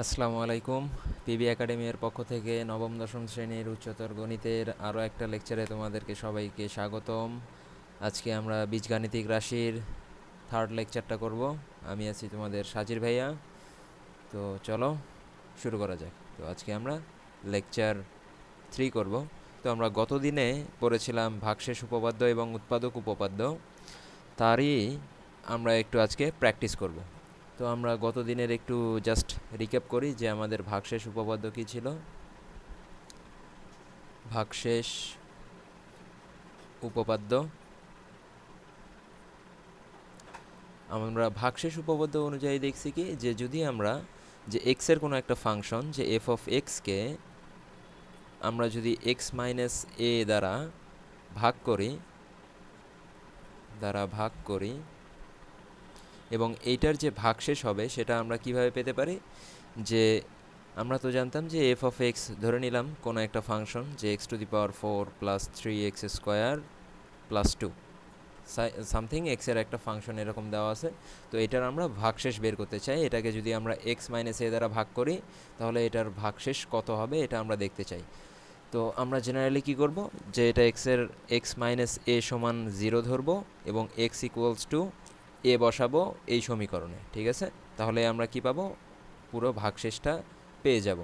আসসালামু আলাইকুম। পিবি একাডেমির পক্ষ থেকে নবম দশম শ্রেণীর উচ্চতর গণিতের আরও একটা লেকচারে তোমাদেরকে সবাইকে স্বাগতম। আজকে আমরা বীজগাণিতিক রাশির থার্ড লেকচারটা করব। আমি আছি তোমাদের সাজির ভাইয়া। তো চলো শুরু করা যাক। তো আজকে আমরা লেকচার 3 করব। তো আমরা গত দিনে পড়েছিলাম ভাগশেষ উপপাদ্য এবং উৎপাদক উপপাদ্য, তারই আমরা একটু আজকে প্র্যাকটিস করব। তো আমরা গত দিনের একটু জাস্ট রিক্যাপ করি যে আমাদের ভাগশেষ উপপাদ্য কী ছিল। ভাগশেষ উপপাদ্য, আমরা ভাগশেষ উপপাদ্য অনুযায়ী দেখছি কি যে যদি আমরা যে এক্সের কোনো একটা ফাংশন যে এফ অফ এক্সকে আমরা যদি এক্স মাইনাস এ দ্বারা ভাগ করি এবং এইটার যে ভাগশেষ হবে সেটা আমরা কিভাবে পেতে পারি, যে আমরা তো জানতাম যে এফ অফ এক্স ধরে নিলাম কোনো একটা ফাংশন যে x to the power 4 plus 3x square plus 2 something এক্সের একটা ফাংশন এরকম দেওয়া আছে। তো এটার আমরা ভাগশেষ বের করতে চাই। এটাকে যদি আমরা এক্স মাইনাস এ দ্বারা ভাগ করি তাহলে এটার ভাগশেষ কত হবে এটা আমরা দেখতে চাই। তো আমরা জেনারেলি কি করব, যে এটা এক্স মাইনাস এ সমান 0 ধরবো এবং এক্স ইকুয়ালস টু এ বসাবো এই সমীকরণে, ঠিক আছে? তাহলে আমরা কি পাবো, পুরো ভাগশেষটা পেয়ে যাব।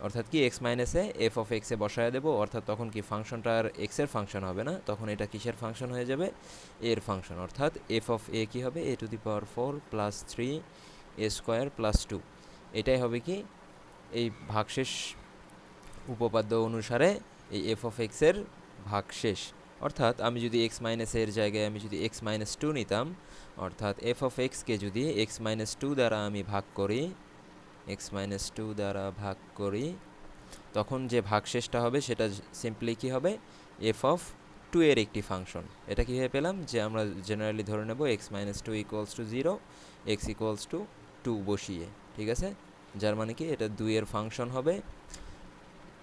অর্থাৎ কি এক্স মাইনাসে এফ অফ এক্সে বসায় দেবো, অর্থাৎ তখন কি ফাংশনটা আর এক্সের ফাংশন হবে না, তখন এটা কিসের ফাংশন হয়ে যাবে, এর ফাংশন। অর্থাৎ এফ অফ এ কী হবে, এ to the power 4 plus 3 a² + 2। এটাই হবে কি এই ভাগশেষ উপপাদ্য অনুসারে এই এফ অফ এক্সের ভাগশেষ। অর্থাৎ আমি যদি এক্স মাইনাস এর জায়গায় আমি যদি এক্স মাইনাস 2 নিতাম, অর্থাৎ এফ অফ এক্সকে যদি এক্স মাইনাস 2 দ্বারা আমি ভাগ করি তখন যে ভাগশেষটা হবে সেটা সিম্পলি কী হবে, এফ অফ 2 এর একটি ফাংশন। এটা কীভাবে পেলাম, যে আমরা জেনারেলি ধরে নেব x minus 2 equals to 0, x equals to 2 বসিয়ে, ঠিক আছে? যার মানে কি এটা 2 এর ফাংশন হবে।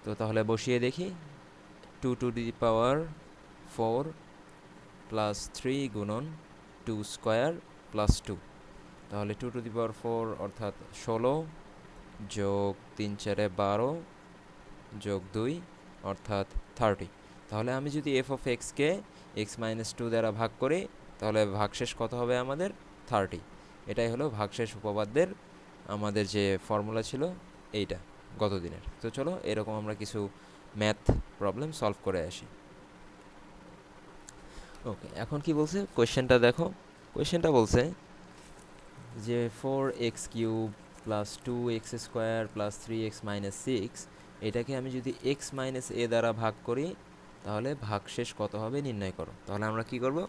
তো তাহলে বসিয়ে দেখি, 2 টু দি পাওয়ার 4 প্লাস 3 গুণন 2 স্কোয়ার প্লাস 2। তাহলে 2 টু দি পাওয়ার 4 অর্থাৎ 16 যোগ 3 4 12 যোগ 2 অর্থাৎ 30। তাহলে আমি যদি এফ অফ এক্সকে এক্স মাইনাস 2 দ্বারা ভাগ করি তাহলে ভাগশেষ কত হবে আমাদের, 30। এটাই হলো ভাগশেষ উপপাদ্যের আমাদের যে ফর্মুলা ছিল এইটা গত দিনের। তো চলো এরকম আমরা কিছু ম্যাথ প্রবলেম সলভ করে আসি। ওকে, এখন কি বলছে কোয়েশ্চেনটা দেখো। কোয়েশ্চেনটা বলছে যে 4x³ plus 2x² plus 3x minus 6, এটাকে আমি যদি এক্স মাইনাস এ দ্বারা ভাগ করি তাহলে ভাগশেষ কত হবে নির্ণয় করো। তাহলে আমরা কি করব,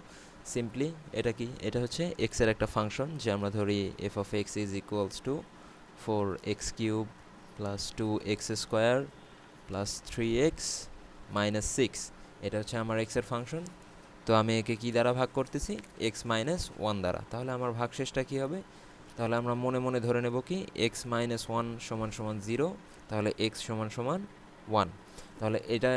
সিম্পলি এটা কি, এটা হচ্ছে এক্সের একটা ফাংশন যে আমরা ধরি F of x is equals to 4x³ plus 2x² plus 3x minus 6। এটা হচ্ছে আমার এক্সের ফাংশন। তো আমি একে কী দ্বারা ভাগ করতেছি, এক্স মাইনাস 1 দ্বারা। তাহলে আমার ভাগশেষটা কী হবে, তাহলে আমরা মনে মনে ধরে নেব কি এক্স মাইনাস 1 সমান সমান 0, তাহলে এক্স সমান সমান 1। তাহলে এটা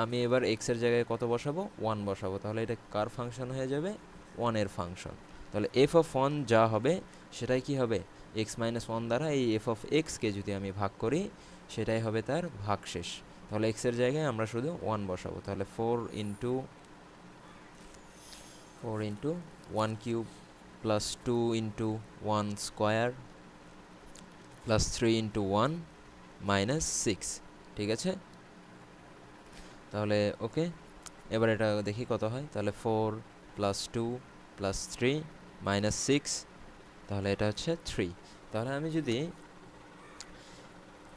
আমি এবার এক্সের জায়গায় কত বসাবো, 1 বসাবো। তাহলে এটা কার ফাংশন হয়ে যাবে, 1 এর ফাংশন। তাহলে এফ অফ 1 যা হবে সেটাই কি হবে, এক্স মাইনাস 1 দ্বারা এই এফ অফ এক্সকে যদি আমি ভাগ করি সেটাই হবে তার ভাগশেষ। তাহলে এক্সের জায়গায় আমরা শুধু 1 বসাবো। তাহলে 4 into 1³ plus 2 into 1 square plus 3 into 1 minus 6, ঠিক আছে? তাহলে ওকে, এবার এটা দেখি কত হয়। তাহলে 4 প্লাস 2 প্লাস 3 মাইনাস 6, তাহলে এটা হচ্ছে 3। তাহলে আমি যদি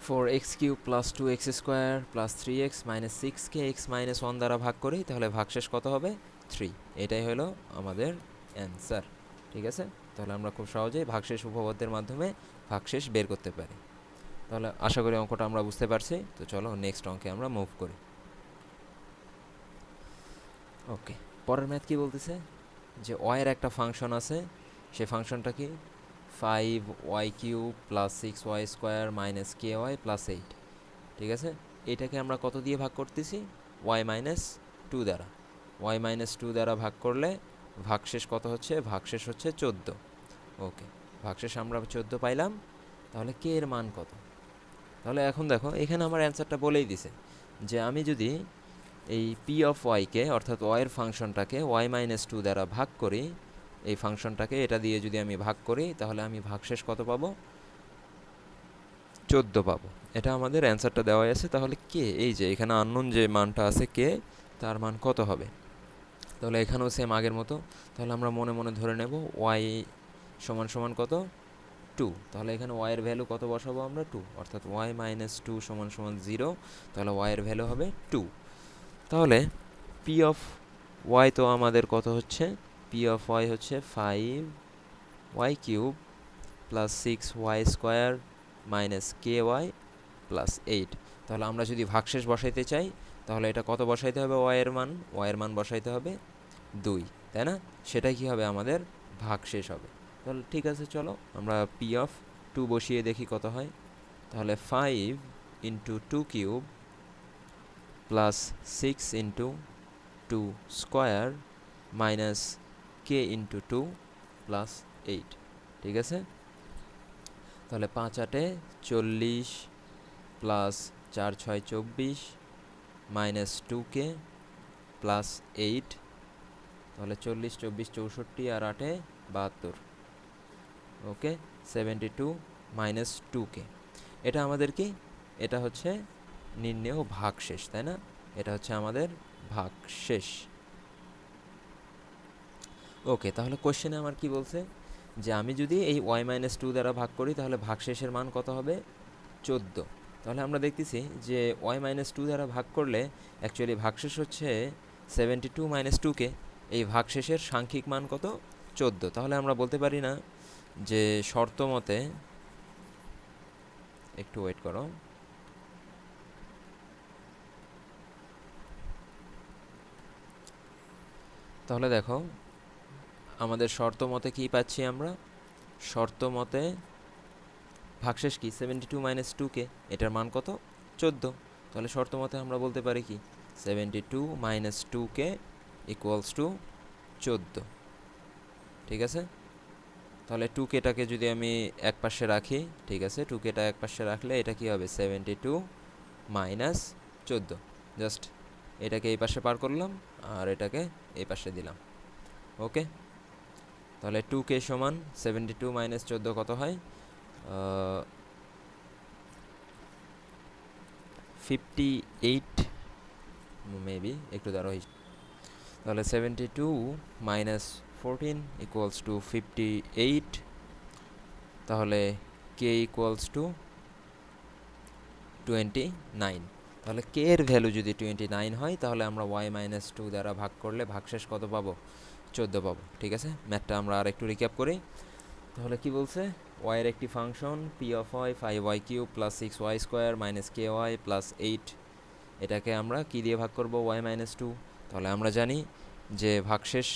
4x³ plus 2x² plus 3x minus 6কে এক্স মাইনাস 1 দ্বারা ভাগ করি তাহলে ভাগশেষ কত হবে, 3। এটাই হলো আমাদের অ্যান্সার, ঠিক আছে? তাহলে আমরা খুব সহজেই ভাগশেষ উপপাদ্যের মাধ্যমে ভাগশেষ বের করতে পারি। তাহলে আশা করি অঙ্কটা আমরা বুঝতে পারছি। তো চলো নেক্সট অঙ্কে আমরা মুভ করি। ওকে, পরের ম্যাথ কি বলতেছে, যে ওয়াইয়ের একটা ফাংশন আছে, সে ফাংশনটা কি 5y³ plus 6y² minus ky plus 8, ঠিক আছে? এটাকে আমরা কত দিয়ে ভাগ করতেছি, y মাইনাস 2 দ্বারা। y মাইনাস 2 দ্বারা ভাগ করলে ভাগশেষ কত হচ্ছে, ভাগশেষ হচ্ছে 14। ওকে, ভাগশেষ আমরা 14 পাইলাম। তাহলে কে এর মান কত? তাহলে এখন দেখো এখানে আমার অ্যান্সারটা বলেই দিছে যে আমি যদি এই পি অফ ওয়াইকে অর্থাৎ ওয়াইয়ের ফাংশনটাকে ওয়াই মাইনাস টু দ্বারা ভাগ করি, এই ফাংশনটাকে এটা দিয়ে যদি আমি ভাগ করি তাহলে আমি ভাগশেষ কত পাবো? 14 পাবো। এটা আমাদের অ্যান্সারটা দেওয়া আছে। তাহলে কে, এই যে এখানে আননোন যে মানটা আছে কে, তার মান কত হবে? তাহলে এখানেও সেম আগের মতো, তাহলে আমরা মনে মনে ধরে নেব ওয়াই সমান সমান কত? 2। তাহলে এখানে ওয়াইয়ের ভ্যালু কত বসাবো আমরা? 2, অর্থাৎ ওয়াই মাইনাস 2 সমান সমান 0। তাহলে ওয়াইয়ের ভ্যালু হবে 2। তাহলে পি অফ ওয়াই তো আমাদের কত হচ্ছে? পি অফ ওয়াই হচ্ছে 5y cube plus 6y square minus কে ওয়াই প্লাস 8। তাহলে আমরা যদি ভাগশেষ বসাইতে চাই তাহলে এটা কত বসাইতে হবে? ওয়াইয়ের মান বসাইতে হবে 2, তাই না? সেটাই কি হবে? আমাদের ভাগশেষ হবে। তাহলে ঠিক আছে, চলো আমরা পি অফ 2 বসিয়ে দেখি কত হয়। তাহলে 5 into 2 cube plus 6 into 2 square minus k into 2 plus 8, ঠিক আছে? তাহলে 5 আটে 40 প্লাস 4 6 24 মাইনাস 2k প্লাস 8। তাহলে 40 24 64 আর 8 72, ওকে 72 মাইনাস 2k। এটা আমাদের কি? এটা হচ্ছে নির্ণেয় ভাগশেষ, তাই না? এটা হচ্ছে আমাদের ভাগশেষ। ওকে, তাহলে কোশ্চেনে আমার কি বলছে যে আমি যদি এই ওয়াই মাইনাস 2 দ্বারা ভাগ করি তাহলে ভাগশেষের মান কত হবে? 14। তাহলে আমরা দেখতেছি যে ওয়াই মাইনাস 2 দ্বারা ভাগ করলে অ্যাকচুয়ালি ভাগশেষ হচ্ছে 72 মাইনাস 2k। এই ভাগশেষের সাংখ্যিক মান কত? 14। তাহলে আমরা বলতে পারি না যে শর্ত মতে, একটু ওয়েট করো, তাহলে দেখো আমাদের শর্ত মতে কী পাচ্ছি আমরা? শর্ত মতে ভাগশেষ কি? 72 মাইনাস 2k, এটার মান কত? 14। তাহলে শর্ত মতে আমরা বলতে পারি কি? 72 মাইনাস 2k ইকুয়ালস টু 14, ঠিক আছে? তাহলে 2kটাকে যদি আমি এক পাশে রাখি, ঠিক আছে, 2kটা এক পাশে রাখলে এটা কি হবে? 72 মাইনাস 14। জাস্ট এটাকে এই পাশে পার করলাম আর এটাকে এই পাশে দিলাম, ওকে? তাহলে 2k সমান 72 মাইনাস 14 কত হয়? 58 মেবি, একটু দাঁড়ো। তাহলে 72 মাইনাস 14 ইকুয়ালস টু 58। তাহলে কে ইকুয়ালস টু 29। তাহলে কে এর ভ্যালু যদি 29 হয় তাহলে আমরা ওয়াই মাইনাস 2 দ্বারা ভাগ করলে ভাগশেষ কত পাবো? 14 পাবো, ঠিক আছে? ম্যাথটা আমরা আর একটু রিক্যাপ করি। তাহলে কি বলছে? ওয়াইয়ের একটি function P of Y 5y cube plus 6y square minus K Y plus 8, এটাকে আমরা কি দিয়ে ভাগ করব? Y minus 2। তাহলে আমরা জানি যে ভাগশেষ,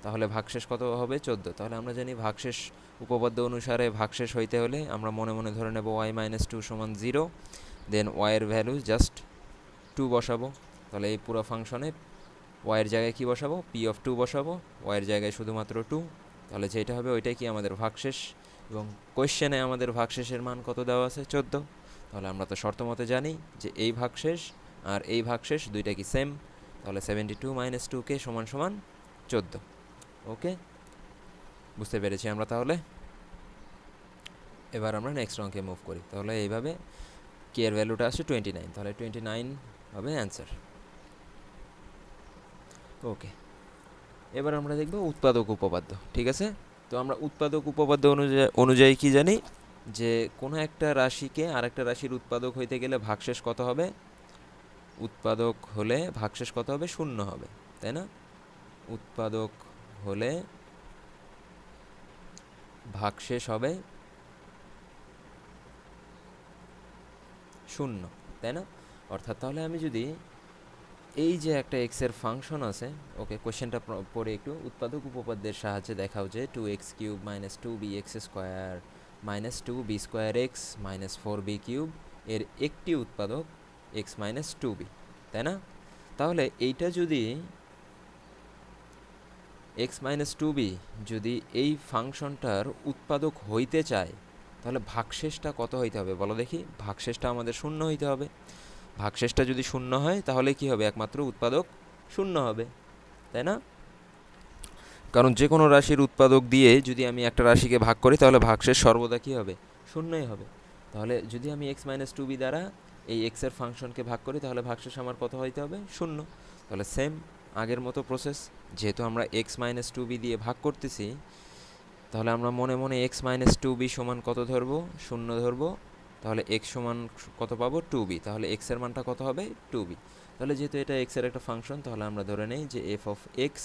তাহলে ভাগশেষ কত হবে? 14। তাহলে আমরা জানি ভাগশেষ উপপাদ্য অনুসারে ভাগশেষ হইতে হলে আমরা মনে মনে ধরে নেব ওয়াই মাইনাস 2 সমান 0, দেন ওয়াইয়ের ভ্যালু জাস্ট 2 বসাবো। তাহলে এই পুরো ফাংশনে ওয়াইয়ের জায়গায় কি বসাবো? পি অফ 2 বসাবো, ওয়াইয়ের জায়গায় শুধুমাত্র 2। তাহলে যেটা হবে ওইটাই কি আমাদের ভাগশেষ। এবং কোয়েশ্চেনে আমাদের ভাগশেষের মান কত দেওয়া আছে? 14। তাহলে আমরা তো শর্ত মতে জানি যে এই ভাগশেষ আর এই ভাগশেষ দুইটা কি সেম। তাহলে 72 মাইনাস 2k সমান সমান 14, ওকে? বুঝতে পেরেছি আমরা। তাহলে এবার আমরা নেক্সট অঙ্কে মুভ করি। তাহলে এইভাবে কে এর ভ্যালুটা আসছে 29, তাহলে 29 হবে অ্যান্সার, ওকে? এবার আমরা দেখব উৎপাদক উপপাদ্য, ঠিক আছে? তো আমরা উৎপাদক উপপাদ্য অনুযায়ী কি জানি যে কোনো একটা রাশিকে আরেকটা রাশির উৎপাদক হইতে গেলে ভাগশেষ কত হবে? উৎপাদক হলে ভাগশেষ কত হবে? 0 হবে, তাই না? উৎপাদক হলে ভাগশেষ হবে 0, তাই না? অর্থাৎ তাহলে আমি যদি এই যে একটা এক্স এর ফাংশন আছে, ওকে, কোশ্চেনটা পড়ে একটু। উৎপাদক উপপাদ্যের সাহায্যে দেখাও যে 2x cube minus 2bx square minus 2b square X minus 4b cube এর একটি উৎপাদক x মাইনাস 2b, তাই না? তাহলে এইটা যদি x মাইনাস 2b যদি এই ফাংশনটার উৎপাদক হইতে চায়, তাহলে ভাগশেষটা কত হইতে হবে বলো দেখি? ভাগশেষটা আমাদের শূন্য হইতে হবে। ভাগশেষটা যদি শূন্য হয় তাহলে কি হবে? একমাত্র উৎপাদক শূন্য হবে, তাই না? কারণ যে কোনো রাশির উৎপাদক দিয়ে যদি আমি একটা রাশিকে ভাগ করি তাহলে ভাগশেষ সর্বদা কী হবে? শূন্যই হবে। তাহলে যদি আমি এক্স মাইনাস টু বি দ্বারা এই এক্সের ফাংশনকে ভাগ করি তাহলে ভাগশেষ আমার কত হইতে হবে? শূন্য। তাহলে সেম আগের মতো প্রসেস, যেহেতু আমরা এক্স মাইনাস টু বি দিয়ে ভাগ করতেছি, তাহলে আমরা মনে মনে এক্স মাইনাস টু বি সমান কত ধরবো? শূন্য ধরবো। তাহলে এক্স সমান কত পাবো? Two B. তাহলে এক্সের মানটা কত হবে? Two B. তাহলে যেহেতু এটা এক্সের একটা ফাংশন, তাহলে আমরা ধরে নেই যে এফ অফ এক্স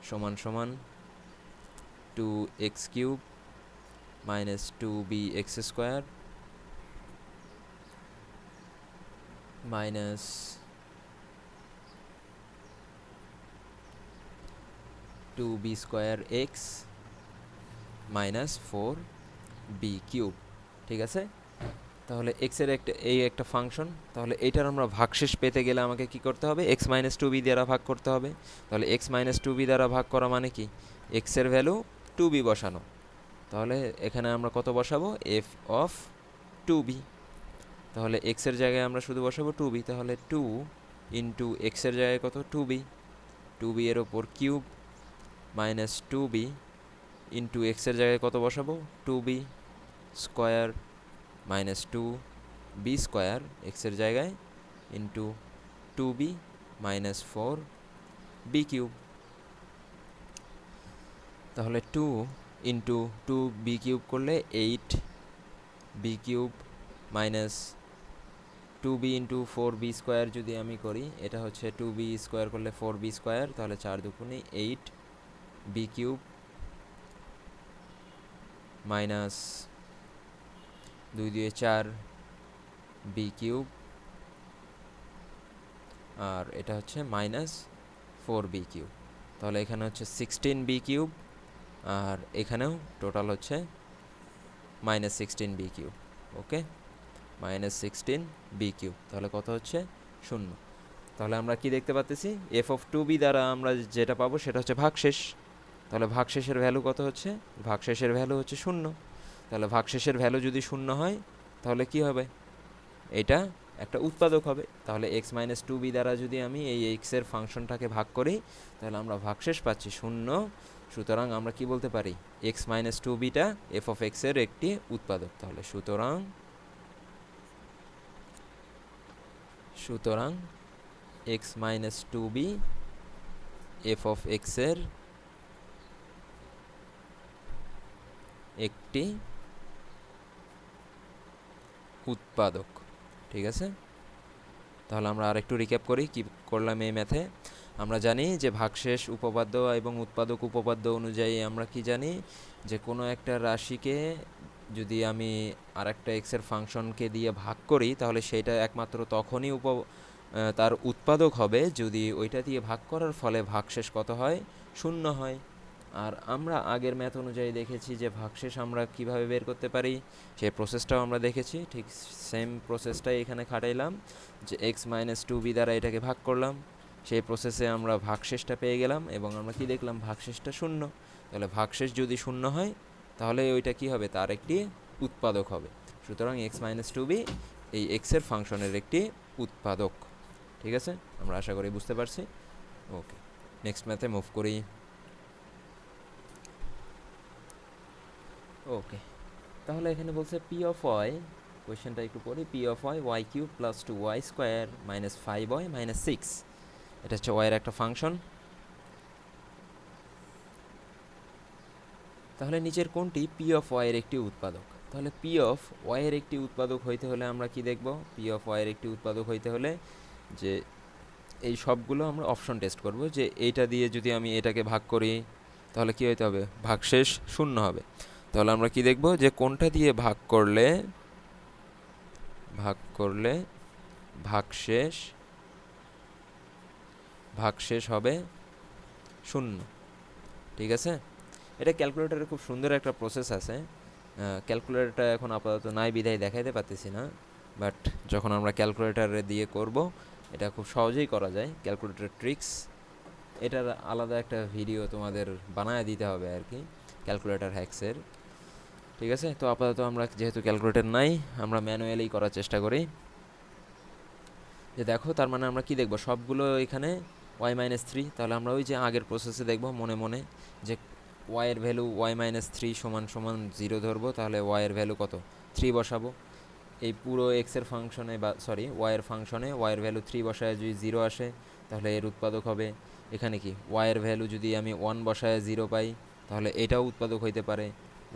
সমান সমান two X cube minus two B X square minus two B square X minus four B cube. ঠিক আছে? তাহলে এক্সের একটা ফাংশন, তাহলে এইটার আমরা ভাগশেষ পেতে গেলে আমাকে কি করতে হবে? এক্স মাইনাস টু বি দ্বারা ভাগ করতে হবে। তাহলে এক্স মাইনাস টু বি দ্বারা ভাগ করা মানে কি? এক্সের ভ্যালু টু বি বসানো। তাহলে এখানে আমরা কত বসাবো? F of two B. তাহলে এক্সের জায়গায় আমরা শুধু বসাবো টু বি। তাহলে টু ইন্টু এক্সের জায়গায় কত? Two b. টু বি এর ওপর cube minus two b into এক্সের জায়গায় কত বসাবো? Two B square minus two B square এক্সের জায়গায় into two b minus four B cube. তাহলে two into two b cube করলে eight b cube minus two b into four b square যদি আমি করি, এটা হচ্ছে টু বি স্কোয়ার করলে ফোর বি স্কোয়ার, তাহলে চার দুগুণে এইট বি কিউব মাইনাস দুই দুয়ে চার বি কিউব, আর এটা হচ্ছে মাইনাস ফোর বি কিউব। তাহলে এখানে হচ্ছে সিক্সটিন বি কিউব, আর এখানেও টোটাল হচ্ছে মাইনাস সিক্সটিন বি কিউব। ওকে, মাইনাস সিক্সটিন বি কিউব। তাহলে কত হচ্ছে? শূন্য। তাহলে আমরা কি দেখতে পাচ্ছি? এফ অফ টু বি দ্বারা আমরা যেটা পাবো সেটা হচ্ছে ভাগশেষ। তাহলে ভাগশেষের ভ্যালু কত হচ্ছে? ভাগশেষের ভ্যালু হচ্ছে শূন্য। তাহলে ভাগশেষের ভ্যালু যদি শূন্য হয় তাহলে কি হবে? এটা একটা উৎপাদক হবে। তাহলে এক্স মাইনাস টু বি দ্বারা যদি আমি এই এক্সের ফাংশনটাকে ভাগ করি তাহলে আমরা ভাগশেষ পাচ্ছি শূন্য। সুতরাং আমরা কি বলতে পারি? X minus two beta F of এক্সের একটি উৎপাদক। তাহলে সুতরাং X minus two B F of এক্সের একটি উৎপাদক। ঠিক আছে? তাহলে আমরা আরেকটু রিক্যাপ করি কি করলাম এই ম্যাথে। আমরা জানি যে ভাগশেষ উপপাদ্য এবং উৎপাদক উপপাদ্য অনুযায়ী আমরা কি জানি যে কোনো একটা রাশিকে যদি আমি আরেকটা এক্সের ফাংশনকে দিয়ে ভাগ করি তাহলে সেটা একমাত্র তখনই তার উৎপাদক হবে যদি ওইটা দিয়ে ভাগ করার ফলে ভাগশেষ কত হয়? শূন্য হয়। আর আমরা আগের ম্যাথ অনুযায়ী দেখেছি যে ভাগশেষ আমরা কিভাবে বের করতে পারি, সেই প্রসেসটাও আমরা দেখেছি। ঠিক সেম প্রসেসটাই এখানে খাটাইলাম, যে এক্স মাইনাস টু বি দ্বারা এটাকে ভাগ করলাম, সেই প্রসেসে আমরা ভাগশেষটা পেয়ে গেলাম এবং আমরা কি দেখলাম? ভাগশেষটা শূন্য। তাহলে ভাগশেষ যদি শূন্য হয় তাহলে ওইটা কি হবে? তার একটি উৎপাদক হবে। সুতরাং এক্স মাইনাস টু বি এই এক্সের ফাংশনের একটি উৎপাদক। ঠিক আছে? আমরা আশা করি বুঝতে পারছি। ওকে, নেক্সট ম্যাথে মুভ করি। ওকে, তাহলে এখানে বলছে পি অফ ওয়াই, কোয়েশ্চেনটা একটু পড়ি। P of Y Y cube plus two Y square minus five Y minus six. এটা হচ্ছে ওয়াইয়ের একটা ফাংশন। তাহলে নিচের কোনটি পি অফ ওয়াইয়ের একটি উৎপাদক? তাহলে পি অফ ওয়াইয়ের একটি উৎপাদক হইতে হলে আমরা কি দেখব? পি অফ ওয়াইয়ের একটি উৎপাদক হইতে হলে যে এই সবগুলো আমরা অপশন টেস্ট করব, যে এইটা দিয়ে যদি আমি এটাকে ভাগ করি তাহলে কি হইতে হবে? ভাগশেষ শূন্য হবে। তাহলে আমরা কি দেখব? যে কোনটা দিয়ে ভাগ করলে ভাগশেষ হবে শূন্য। ঠিক আছে? এটা ক্যালকুলেটরে খুব সুন্দর একটা প্রসেস আছে। ক্যালকুলেটরটা এখন আপাতত নাই বিধায় দেখাইতে পারতেছি না, বাট যখন আমরা ক্যালকুলেটরে দিয়ে করব এটা খুব সহজেই করা যায়। ক্যালকুলেটর ট্রিক্স, এটার আলাদা একটা ভিডিও তোমাদের বানায় দিতে হবে আর কি, ক্যালকুলেটর হ্যাক্সের। ঠিক আছে, তো আপাতত আমরা যেহেতু ক্যালকুলেটর নাই, আমরা ম্যানুয়ালি করার চেষ্টা করি। যে দেখো, তার মানে আমরা কি দেখব, সবগুলো এখানে y-3, তাহলে আমরা ওই যে আগের প্রসেসে দেখব মনে মনে যে y এর ভ্যালু y-3 সমান সমান 0 ধরবো, তাহলে y এর ভ্যালু কত, 3 বসাবো। এই পুরো এক্স এর ফাংশনে বা সরি ওয়াই এর ফাংশনে ওয়াই এর ভ্যালু 3 বসায় যদি 0 আসে, তাহলে এর উৎপাদক হবে এখানে কি, ওয়াই এর ভ্যালু যদি আমি 1 বসায় 0 পাই, তাহলে এটাও উৎপাদক হইতে পারে।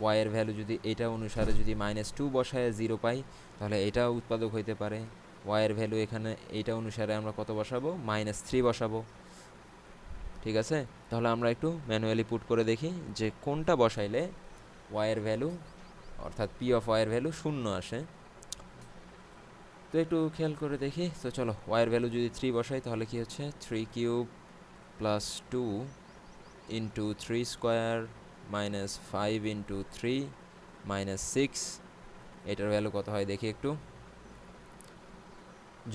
ওয়াই এর ভ্যালু যদি এটা অনুসারে যদি -2 বসায় 0 পাই, তাহলে এটাও উৎপাদক হইতে পারে। ওয়াই এর ভ্যালু এখানে এইটা অনুসারে আমরা কত বসাবো, -3 বসাবো। ঠিক আছে, তাহলে আমরা একটু ম্যানুয়ালি পুট করে দেখি যে কোনটা বসাইলে ওয়াই এর ভ্যালু অর্থাৎ পি অফ ওয়াই এর ভ্যালু 0 আসে। তো একটু খেয়াল করে দেখি। তো চলো, ওয়াইয়ের ভ্যালু যদি 3 বসাই, তাহলে কি হচ্ছে 3³ + 2 × 3² - 5 × 3 - 6, এটার ভ্যালু কত হয় দেখি একটু।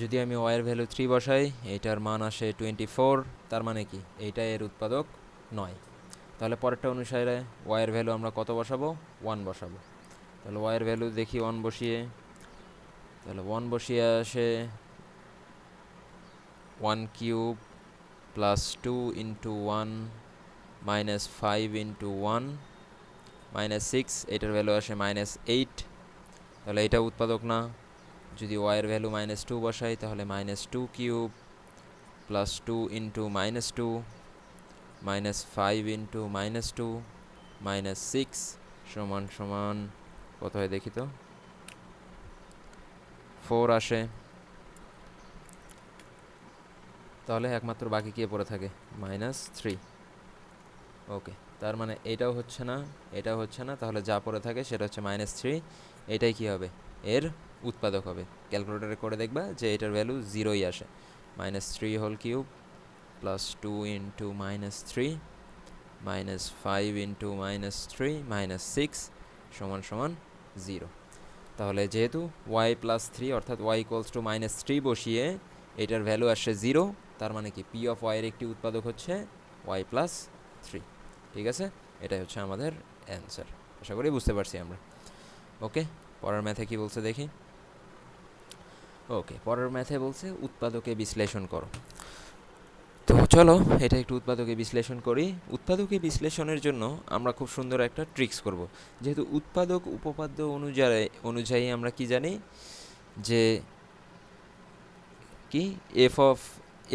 যদি আমি ওয়াইয়ের ভ্যালু 3 বসাই, এটার মান আসে 24, তার মানে কি এইটা এর উৎপাদক নয়। তাহলে পরেরটা অনুসারে ওয়াইয়ের ভ্যালু আমরা কত বসাবো, 1 বসাবো। তাহলে ওয়াইয়ের ভ্যালু দেখি 1 বসিয়ে, তাহলে 1 বসিয়ে আসে 1³ + 2 × 1 - 5 × 1 - 6, এটার ভ্যালু আসে -8, তাহলে এটা উৎপাদক না। যদি y এর ভ্যালু -2 বসাই, তাহলে -2³ + 2 × -2 - 5 × -2 - 6 সমান সমান কত হয় দেখি তো, 4 আসে। তাহলে একমাত্র বাকি কি পড়ে থাকে, -3। ওকে, তার মানে এটাও হচ্ছে না, এটাও হচ্ছে না, তাহলে যা পড়ে থাকে সেটা হচ্ছে -3। এটাই কি হবে, এর উৎপাদক হবে। ক্যালকুলেটরে করে দেখবা যে এটার ভ্যালু 0ই আসে। -3³ + 2 × -3 - 5 × -3 - 6 সমান সমান 0। তাহলে যেহেতু y + 3 অর্থাৎ y = -3 বসিয়ে এটার ভ্যালু আসছে 0, তার মানে কি পি অফ ওয়াই এর একটি উৎপাদক হচ্ছে y + 3। ঠিক আছে, এটাই হচ্ছে আমাদের অ্যান্সার। আশা করি বুঝতে পারছি আমরা। ওকে, পরের ম্যাথে কি বলছে দেখি। ওকে, পরের ম্যাথে বলছে উৎপাদকে বিশ্লেষণ করো। তো চলো এটা একটু উৎপাদকে বিশ্লেষণ করি। উৎপাদকে বিশ্লেষণের জন্য আমরা খুব সুন্দর একটা ট্রিক্স করব। যেহেতু উৎপাদক উপপাদ্য অনুযায়ী আমরা কি জানি যে কি এফ অফ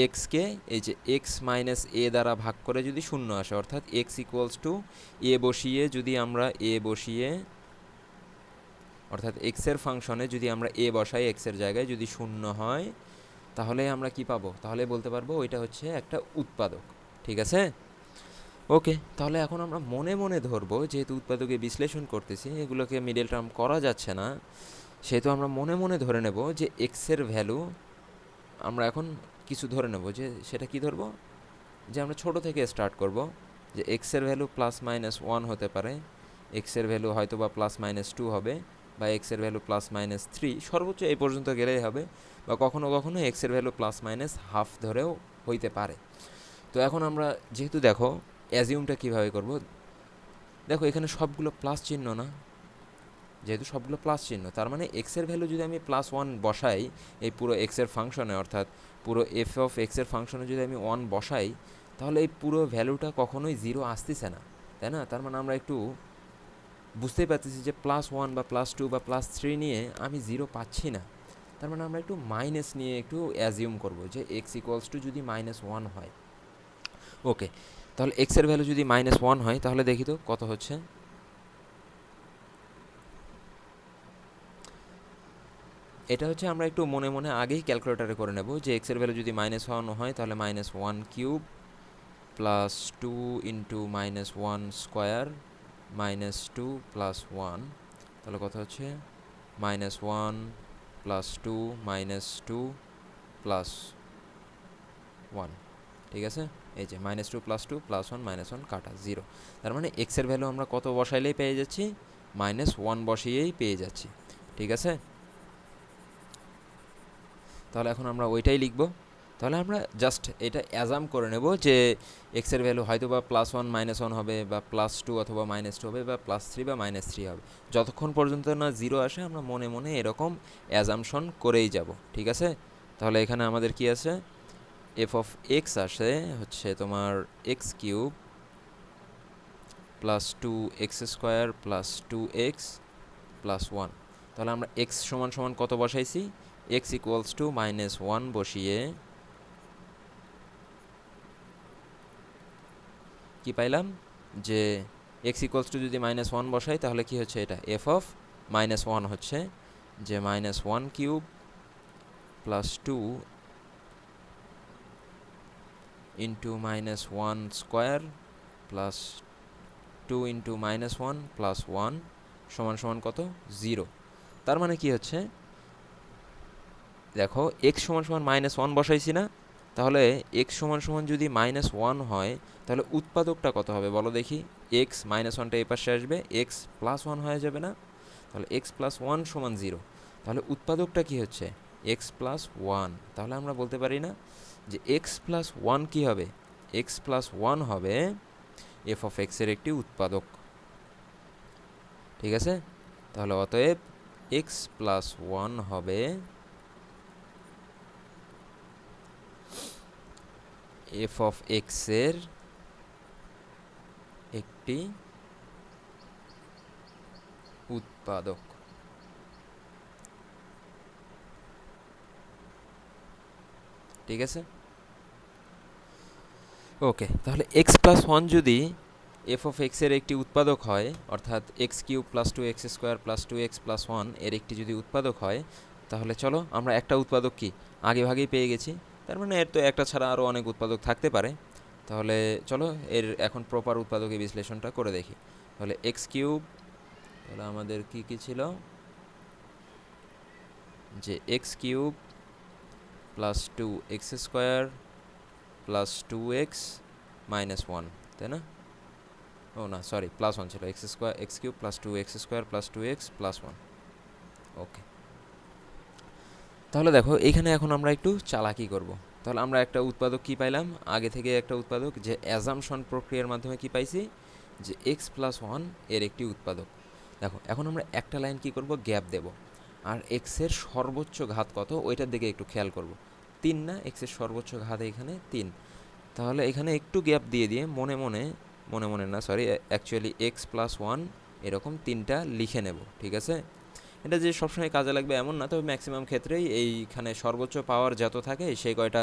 এক্সকে এই যে এক্স মাইনাস এ দ্বারা ভাগ করে যদি 0 আসে, অর্থাৎ এক্স = এ বসিয়ে যদি আমরা এ বসিয়ে অর্থাৎ এক্সের ফাংশনে যদি আমরা এ বসাই, এক্সের জায়গায় যদি 0 হয়, তাহলে আমরা কি পাবো, তাহলে বলতে পারবো ওইটা হচ্ছে একটা উৎপাদক। ঠিক আছে, ওকে। তাহলে এখন আমরা মনে মনে ধরবো, যেহেতু উৎপাদকে বিশ্লেষণ করতেছি, এগুলোকে মিডল টার্ম করা যাচ্ছে না, সেহেতু আমরা মনে মনে ধরে নেব যে এক্সের ভ্যালু আমরা এখন কিছু ধরে নেব। যে সেটা কি ধরবো, যে আমরা ছোট থেকে স্টার্ট করব, যে এক্সের ভ্যালু +-1 হতে পারে, এক্সের ভ্যালু হয়তো বা +-2 হবে, বা এক্সের ভ্যালু +-3, সর্বোচ্চ এই পর্যন্ত গেলেই হবে, বা কখনো কখনো এক্সের ভ্যালু +-1/2 ধরেও হইতে পারে। তো এখন আমরা যেহেতু দেখো অ্যাজিউমটা কীভাবে করব, দেখো এখানে সবগুলো প্লাস চিহ্ন না, যেহেতু সবগুলো প্লাস চিহ্ন, তার মানে এক্সের ভ্যালু যদি আমি +1 বসাই এই পুরো এক্সের ফাংশনে, অর্থাৎ পুরো এফ অফ এক্সের ফাংশনে যদি আমি 1 বসাই, তাহলে এই পুরো ভ্যালুটা কখনোই 0 আসতেছে না, তাই না? তার মানে আমরা একটু বুঝতেই পারতেছি যে +1 বা +2 বা +3 নিয়ে আমি 0 পাচ্ছি না। তার মানে আমরা একটু মাইনাস নিয়ে একটু অ্যাজিউম করব যে এক্স = যদি -1 হয়। ওকে, তাহলে এক্সের ভ্যালু যদি -1 হয়, তাহলে দেখি তো কত হচ্ছে। এটা হচ্ছে আমরা একটু মনে মনে আগেই ক্যালকুলেটারে করে নেব যে এক্সের ভ্যালু যদি -1 হয়, তাহলে -1³ + 2 × -1² -2 + 1, তাহলে কত হচ্ছে -1 + 2 -2 + 1। ঠিক আছে, এই যে -2 + 2 + 1 -1 কাটা 0, তার মানে এক্সের ভ্যালু আমরা কত বসাইলেই পেয়ে যাচ্ছি, -1 বসিয়েই পেয়ে যাচ্ছি। ঠিক আছে, তাহলে এখন আমরা ওইটাই লিখব। তাহলে আমরা জাস্ট এটা অ্যাজাম করে নেব যে এক্সের ভ্যালু হয়তো বা +1 -1 হবে, বা +2 অথবা -2 হবে, বা +3 বা -3 হবে। যতক্ষণ পর্যন্ত না 0 আসে আমরা মনে মনে এরকম অ্যাজামশন করেই যাব, ঠিক আছে? তাহলে এখানে আমাদের কি আছে, এফ অফ এক্স আসে হচ্ছে তোমার x³ +2x² +2x +1। তাহলে আমরা x সমান সমান কত বসাইছি, x = -1 বসিয়ে কি পাইলাম, যে x = যদি -1 বসাই তাহলে কি হচ্ছে, এটা f অফ -1 হচ্ছে যে -1³ +2 ইন্টু -1² +2 ইন্টু -1 +1 সমান সমান কত, 0। তার মানে কি হচ্ছে, দেখো x সমান সমান -1 বসাইছি না, তাহলে x সমান সমান যদি -1 হয় তাহলে উৎপাদকটা কত হবে বলো দেখি, x -1টা এই পাশে আসবে, x +1 হয়ে যাবে না, তাহলে x +1 সমান 0। তাহলে উৎপাদকটা কি হচ্ছে, x +1। তাহলে আমরা বলতে পারি না যে x +1 কি হবে, x +1 হবে f অফ x এর একটি উৎপাদক, ঠিক আছে? তাহলে অতএব x +1 হবে f অফ x এর একটি উৎপাদক, ঠিক আছে? ওকে, তাহলে x +1 যদি f অফ x এর একটি উৎপাদক হয়, অর্থাৎ x³ +2x² +2x +1 এর একটি যদি উৎপাদক হয়, তাহলে চলো আমরা একটা উৎপাদক কি আগে ভাগেই পেয়ে গেছি, তার মানে এর তো একটা ছাড়া আরও অনেক উৎপাদক থাকতে পারে। তাহলে চলো এর এখন প্রপার উৎপাদকের বিশ্লেষণটা করে দেখি। তাহলে x³, তাহলে আমাদের কি কি ছিল, যে x³ +2x² +2x -1, তাই না? ও না, সরি, +1 ছিল, x³ +2x² +2x +1। ওকে, তাহলে দেখো এইখানে এখন আমরা একটু চালাকি করব। তাহলে আমরা একটা উৎপাদক কি পাইলাম, আগে থেকে একটা উৎপাদক, যে অ্যাজাম্পশন প্রক্রিয়ার মাধ্যমে কি পাইছি, যে x +1 এর একটি উৎপাদক। দেখো এখন আমরা একটা লাইন কি করব, গ্যাপ দেব, আর x এর সর্বোচ্চ ঘাত কত ওইটার দিকে একটু খেয়াল করব। 3 না, x এর সর্বোচ্চ ঘাত এখানে 3। তাহলে এখানে একটু গ্যাপ দিয়ে দিয়ে মনে মনে, মনে মনে না সরি, অ্যাকচুয়ালি x +1 এরকম 3টা লিখে নেব, ঠিক আছে? এটা যে সবসময় কাজে লাগবে এমন না, তবে ম্যাক্সিমাম ক্ষেত্রেই এইখানে সর্বোচ্চ পাওয়ার যত থাকে সেই কয়টা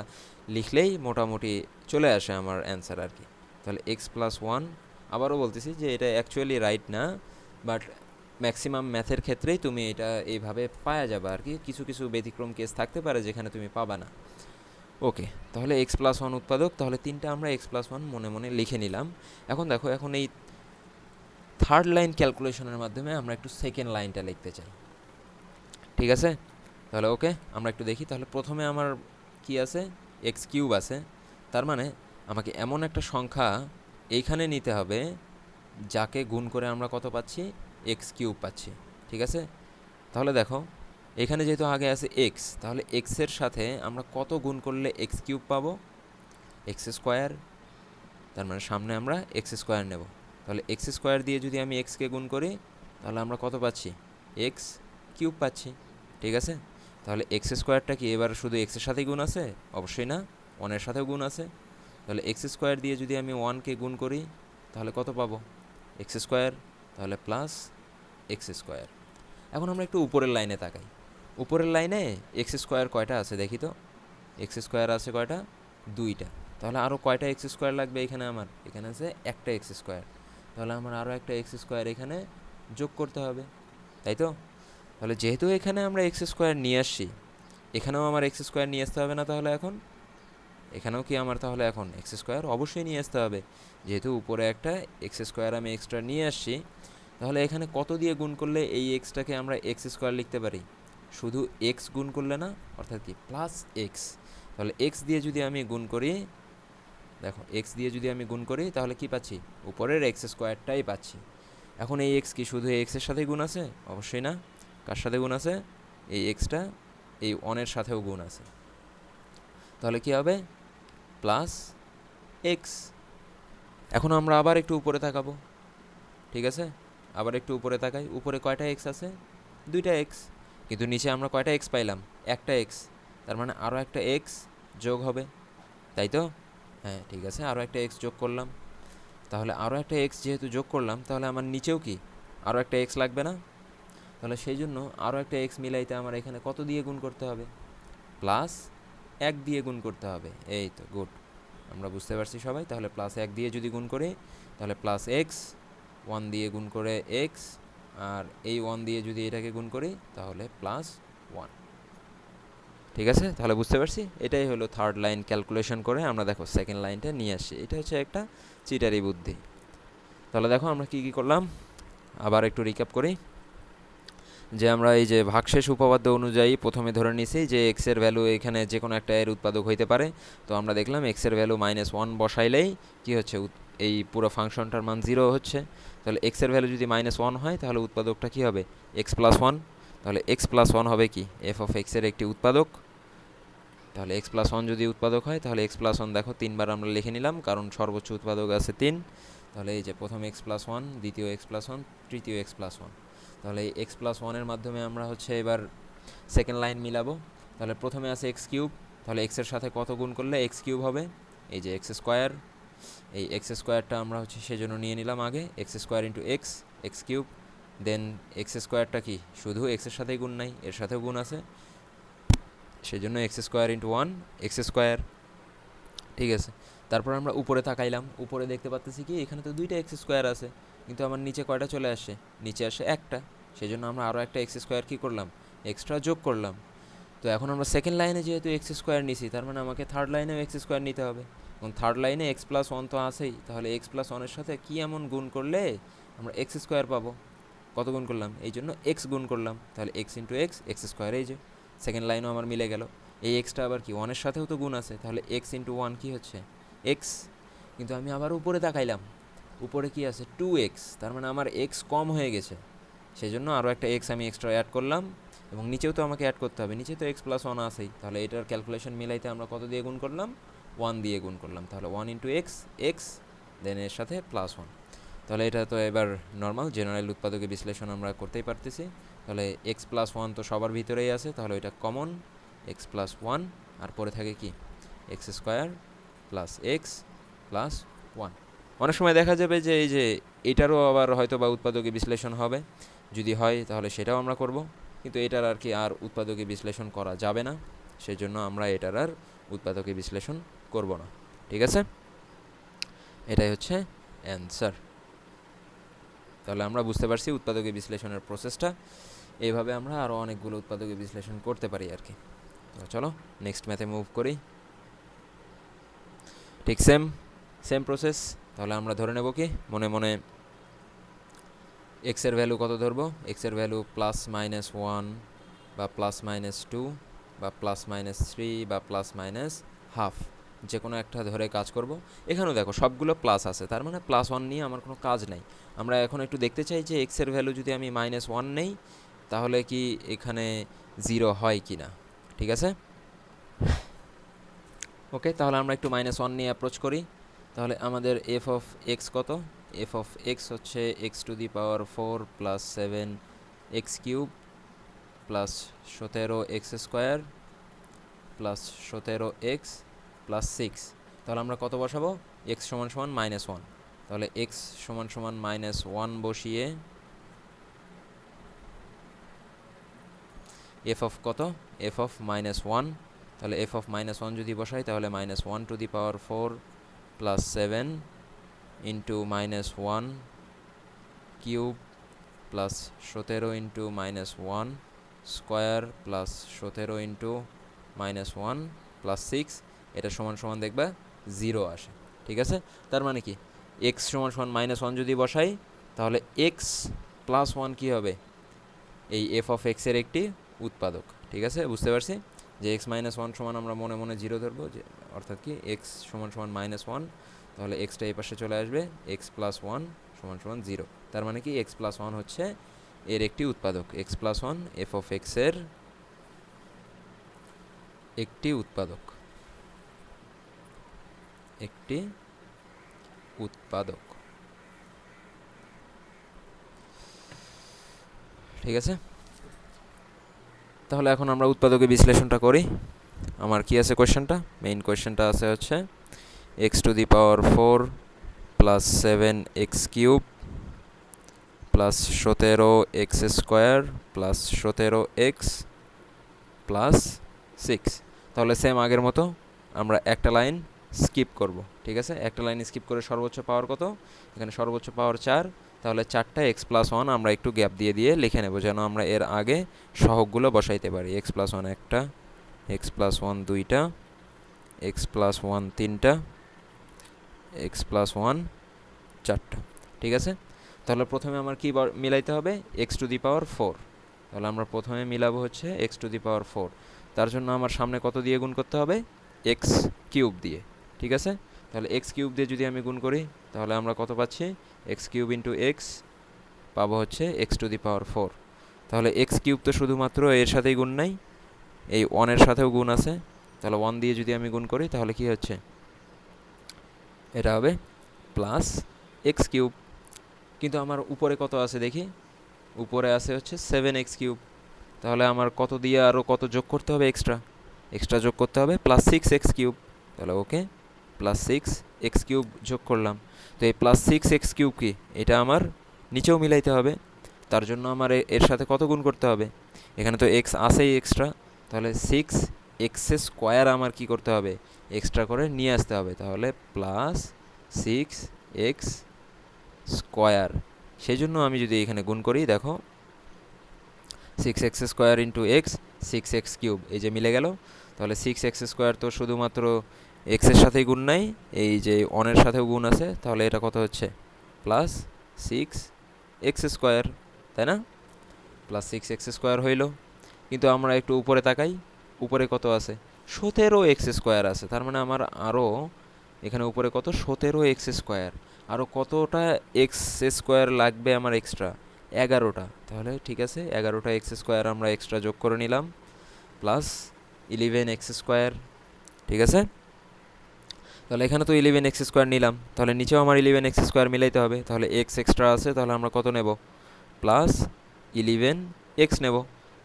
লিখলেই মোটামুটি চলে আসে আমার অ্যান্সার আর কি। তাহলে x +1, আবারও বলতেছি যে এটা অ্যাকচুয়ালি রাইট না, বাট ম্যাক্সিমাম ম্যাথের ক্ষেত্রেই তুমি এটা এইভাবে পাওয়া যাবে আর কি, কিছু কিছু ব্যতিক্রম কেস থাকতে পারে যেখানে তুমি পাবা না। ওকে, তাহলে x +1 উৎপাদক, তাহলে 3টা আমরা x +1 মনে মনে লিখে নিলাম। এখন দেখো, এখন এই থার্ড লাইন ক্যালকুলেশনের মাধ্যমে আমরা একটু সেকেন্ড লাইনটা লিখতে চাই, ঠিক আছে? তাহলে ওকে, আমরা একটু দেখি। তাহলে প্রথমে আমার কি আছে, x³ আছে, তার মানে আমাকে এমন একটা সংখ্যা এইখানে নিতে হবে যাকে গুণ করে আমরা কত পাচ্ছি, x³ পাচ্ছি, ঠিক আছে? তাহলে দেখো এখানে যেহেতু আগে আছে x, তাহলে x এর সাথে আমরা কত গুণ করলে x³ পাবো, x²। তার মানে সামনে আমরা x² নেব। তাহলে x² দিয়ে যদি আমি x কে গুণ করি তাহলে আমরা কত পাচ্ছি, x³ পাচ্ছি, ঠিক আছে? তাহলে x²টা কি এবার শুধু x এর সাথেই গুণ আছে, অবশ্যই না, 1 এর সাথেও গুণ আছে। তাহলে x² দিয়ে যদি আমি 1 কে গুণ করি তাহলে কত পাবো, x², তাহলে প্লাস x²। এখন আমরা একটু উপরের লাইনে তাকাই, উপরের লাইনে x² কয়টা আছে দেখি তো, x² আছে কয়টা, 2টা। তাহলে আরও কয়টা x² লাগবে এখানে, আমার এখানে আছে একটা x², তাহলে আমার আরও একটা x² এখানে যোগ করতে হবে, তাই তো? তাহলে যেহেতু এখানে আমরা x² নিয়ে আসছি, এখানেও আমার x² নিয়ে আসতে হবে না? তাহলে এখন এখানেও কি আমার তাহলে এখন x² অবশ্যই নিয়ে আসতে হবে, যেহেতু উপরে একটা x² আমি এক্সট্রা নিয়ে আসছি। তাহলে এখানে কত দিয়ে গুণ করলে এই এক্সটাকে আমরা x² লিখতে পারি, শুধু x গুণ করলে না, অর্থাৎ কি প্লাস x। তাহলে x দিয়ে যদি আমি গুণ করি, দেখো x দিয়ে যদি আমি গুণ করি তাহলে কি পাচ্ছি, উপরের x²টাই পাচ্ছি। এখন এই x কি শুধু x এর সাথেই গুণ আছে, অবশ্যই না, কার সাথে গুণ আছে, এই xটা এই 1 এর সাথেও গুণ আছে। তাহলে কি হবে প্লাস এক্স। এখন আমরা আবার একটু উপরে তাকাবো, ঠিক আছে, আবার একটু উপরে তাকাই। উপরে কয়টা এক্স আছে? দুইটা এক্স, কিন্তু নিচে আমরা কয়টা এক্স পাইলাম? একটা এক্স, তার মানে আরও একটা এক্স যোগ হবে, তাই তো? হ্যাঁ ঠিক আছে, আরও একটা এক্স যোগ করলাম। তাহলে আরও একটা এক্স যেহেতু যোগ করলাম, তাহলে আমার নিচেও কি আরও একটা এক্স লাগবে না? তাহলে সেই জন্য আরও একটা এক্স মিলাইতে আমার এখানে কত দিয়ে গুণ করতে হবে? প্লাস 1 দিয়ে গুণ করতে হবে। এই তো গুড, আমরা বুঝতে পারছি সবাই। তাহলে প্লাস 1 দিয়ে যদি গুণ করি তাহলে প্লাস এক্স, 1 দিয়ে গুণ করে এক্স, আর এই 1 দিয়ে যদি এটাকে গুণ করি তাহলে প্লাস 1। ঠিক আছে, তাহলে বুঝতে পারছি। এটাই হলো থার্ড লাইন ক্যালকুলেশন করে আমরা দেখো সেকেন্ড লাইনটা নিয়ে আসছি। এটা হচ্ছে একটা চিটারি বুদ্ধি। তাহলে দেখো আমরা কি কি করলাম, আবার একটু রিক্যাপ করি। যে আমরা এই যে ভাগশেষ উপপাদ্য অনুযায়ী প্রথমে ধরে নিছি যে এক্সের ভ্যালু এখানে যে কোনো একটা এর উৎপাদক হইতে পারে। তো আমরা দেখলাম এক্সের ভ্যালু -1 বসাইলেই কি হচ্ছে, এই পুরো ফাংশনটার মান 0 হচ্ছে। তাহলে এক্সের ভ্যালু যদি -1 হয় তাহলে উৎপাদকটা কি হবে? x+1। তাহলে x+1 হবে কি এফ অফ এক্সের একটি উৎপাদক। তাহলে x+1 যদি উৎপাদক হয় তাহলে x+1 দেখো 3বার আমরা লিখে নিলাম, কারণ সর্বোচ্চ উৎপাদক আছে 3। তাহলে এই যে প্রথম x+1, দ্বিতীয় x+1, তৃতীয় x+1। তাহলে এই x+1-এর মাধ্যমে আমরা হচ্ছে এবার সেকেন্ড লাইন মিলাবো। তাহলে প্রথমে আছে এক্স কিউব, তাহলে এক্সের সাথে কত গুণ করলে এক্স কিউব হবে? এই যে এক্স স্কোয়ার, এই এক্স স্কোয়ারটা আমরা হচ্ছে সেজন্য নিয়ে নিলাম আগে, x square into x, x cube. Then x স্কোয়ারটা কি শুধু এক্সের সাথেই গুণ নাই, এর সাথেও গুণ আছে, সেই জন্য x square into 1 x square. ঠিক আছে, তারপর আমরা উপরে তাকাইলাম, উপরে দেখতে পাচ্ছি কি এখানে তো দুইটা এক্স স্কোয়ার আছে, কিন্তু আমার নিচে কয়টা চলে আসে? নিচে আসে একটা, সেই জন্য আমরা আরও একটা এক্স স্কোয়ার কী করলাম? এক্সট্রা যোগ করলাম। তো এখন আমরা সেকেন্ড লাইনে যেহেতু এক্স স্কোয়ার নিছি, তার মানে আমাকে থার্ড লাইনেও এক্স স্কোয়ার নিতে হবে। এবং থার্ড লাইনে x+1 তো আছেই, তাহলে x+1-এর সাথে কী এমন গুণ করলে আমরা এক্স স্কোয়ার পাবো? কত গুণ করলাম? এই জন্য এক্স গুণ করলাম, তাহলে x into x, x square. এই যে সেকেন্ড লাইনও আমার মিলে গেল। এই এক্সটা আবার কি 1-এর সাথেও তো গুণ আছে, তাহলে এক্স ইন্টু 1 কী হচ্ছে? এক্স। কিন্তু আমি আবার উপরে তাকাইলাম, উপরে কি আছে? 2x, তার মানে আমার এক্স কম হয়ে গেছে, সেই জন্য আরও একটা এক্স আমি এক্সট্রা অ্যাড করলাম। এবং নিচেও তো আমাকে অ্যাড করতে হবে, নিচে তো x+1 আছেই, তাহলে এটার ক্যালকুলেশন মিলাইতে আমরা কত দিয়ে গুণ করলাম? 1 দিয়ে গুণ করলাম। তাহলে 1 ইন্টু এক্স, এক্স, দেন এর সাথে +1। তাহলে এটা তো এবার নর্মাল জেনারেল উৎপাদকে বিশ্লেষণ আমরা করতেই পারতেছি। তাহলে x+1 তো সবার ভিতরেই আছে, তাহলে এটা কমন x+1, আর পরে থাকে কি x square plus x plus 1। অনেক সময় দেখা যাবে যে এই যে এটারও আবার হয়তো বা উৎপাদকে বিশ্লেষণ হবে, যদি হয় তাহলে সেটাও আমরা করব, কিন্তু এটার আর কি আর উৎপাদকে বিশ্লেষণ করা যাবে না, সেই জন্য আমরা এটার আর উৎপাদকে বিশ্লেষণ করব না। ঠিক আছে, এটাই হচ্ছে অ্যান্সার। তাহলে আমরা বুঝতে পারছি উৎপাদকে বিশ্লেষণের প্রসেসটা, এইভাবে আমরা আরও অনেকগুলো উৎপাদকে বিশ্লেষণ করতে পারি আর কি। তো চলো নেক্সট ম্যাথে মুভ করি। ঠিক সেম প্রসেস। তাহলে আমরা ধরে নেব কি মনে মনে এক্সের ভ্যালু কত ধরবো? এক্সের ভ্যালু +-1 বা +-2 বা +-3 বা +-1/2, যে কোনো একটা ধরে কাজ করব। এখানেও দেখো সবগুলো প্লাস আছে, তার মানে +1 নিয়ে আমার কোনো কাজ নাই। আমরা এখন একটু দেখতে চাই যে এক্সের ভ্যালু যদি আমি -1 নেই তাহলে কি এখানে 0 হয় কি না। ঠিক আছে, ওকে, তাহলে আমরা একটু -1 নিয়ে অ্যাপ্রোচ করি। তাহলে আমাদের এফ অফ এক্স কত? এফ অফ এক্স হচ্ছে x⁴ plus 7 x cube plus 17x² plus 17x plus 6। তাহলে আমরা কত বসাবো? x সমান সমান -1, তাহলে x সমান সমান -1 বসিয়ে এফ অফ কত? এফ অফ -1, তাহলে এফ অফ -1 যদি বসাই তাহলে -1⁴ plus 7 into -1 cube plus 17 into -1 square plus 17 into -1 plus 6, এটা সমান সমান দেখবা 0 আসে। ঠিক আছে, তার মানে কি x সমান সমান -1 যদি বসাই তাহলে x প্লাস 1 কী হবে? এই এফ অফ এক্সের একটি উৎপাদক। ঠিক আছে, বুঝতে পারছি যে x -1 সমান আমরা মনে মনে 0 ধরবো, যে অর্থাৎ কি x সমান সমান -1, তাহলে এক্সটা এই পাশে চলে আসবে, x প্লাস 1 সমান সমান 0। তার মানে কি x+1 হচ্ছে এর একটি উৎপাদক, x+1 এফ অফ এক্সের একটি উৎপাদক। একটি উৎপাদক। ঠিক আছে, তাহলে এখন আমরা উৎপাদকের বিশ্লেষণটা করি। আমার কি আছে কোয়েশ্চেনটা, মেইন কোয়েশ্চেনটা আছে হচ্ছে x⁴ plus 7x³ plus 17x² plus 17x plus 6। তাহলে সেম আগের মতো আমরা একটা লাইন স্কিপ করব। ঠিক আছে, একটা লাইন স্কিপ করে সর্বোচ্চ পাওয়ার কত, এখানে সর্বোচ্চ পাওয়ার 4, তাহলে 4টা x+1 আমরা একটু গ্যাপ দিয়ে দিয়ে লিখে নেব, যেন আমরা এর আগে সহগগুলো বসাইতে পারি। x+1 একটা, x+1 দুইটা, x+1 তিনটা, x+1 চারটা। ঠিক আছে, তাহলে প্রথমে আমার কি মিলাইতে হবে, x⁴। তাহলে আমরা প্রথমে মিলাবো হচ্ছে x⁴। তার জন্য আমার সামনে কত দিয়ে গুণ করতে হবে, x³ দিয়ে। ঠিক আছে, তাহলে x³ দিয়ে যদি আমি গুণ করি তাহলে আমরা কত পাচ্ছি, x³ ইন্টু এক্স পাবো হচ্ছে x⁴। তাহলে x³ তো শুধুমাত্র এর সাথেই গুণ নাই, এই 1-এর সাথেও গুণ আছে। তাহলে 1 দিয়ে যদি আমি গুণ করি তাহলে কি হচ্ছে, এটা হবে প্লাস x³। কিন্তু আমার উপরে কত আছে দেখি, উপরে আছে হচ্ছে 7x³। তাহলে আমার কত দিয়ে আরও কত যোগ করতে হবে, এক্সট্রা যোগ করতে হবে প্লাস 6x³। তাহলে ওকে, প্লাস 6x³ যোগ করলাম। তো এই প্লাস 6x³ কি, এটা আমার নিচেও মিলাইতে হবে। তার জন্য আমার এর সাথে কত গুণ করতে হবে, এখানে তো x আছেই এক্সট্রা, তাহলে 6x² আমার কি করতে হবে, এক্সট্রা করে নিয়ে আসতে হবে। তাহলে প্লাস 6x²। সেই জন্য আমি যদি এখানে গুণ করি, দেখো 6x² ইন্টু এক্স, 6x³, এই যে মিলে গেল। তাহলে 6x² তো শুধুমাত্র এক্সের সাথেই গুণ নাই, এই যে 1-এর সাথেও গুণ আছে। তাহলে এটা কত হচ্ছে, প্লাস 6x², তাই না, প্লাস 6x² হইল। কিন্তু আমরা একটু উপরে তাকাই, উপরে কত আছে, 17x² আছে। তার মানে আমার আরও এখানে উপরে কত, 17x², আরও কতটা x² লাগবে আমার এক্সট্রা, 11টা। তাহলে ঠিক আছে, 11টা x² আমরা এক্সট্রা যোগ করে নিলাম, প্লাস 11x²। ঠিক আছে, তাহলে এখানে তো 11x² নিলাম, তাহলে নিচেও আমার 11x² মিলাইতে হবে। তাহলে x এক্সট্রা আছে, তাহলে আমরা কত নেব, প্লাস 11x নেব।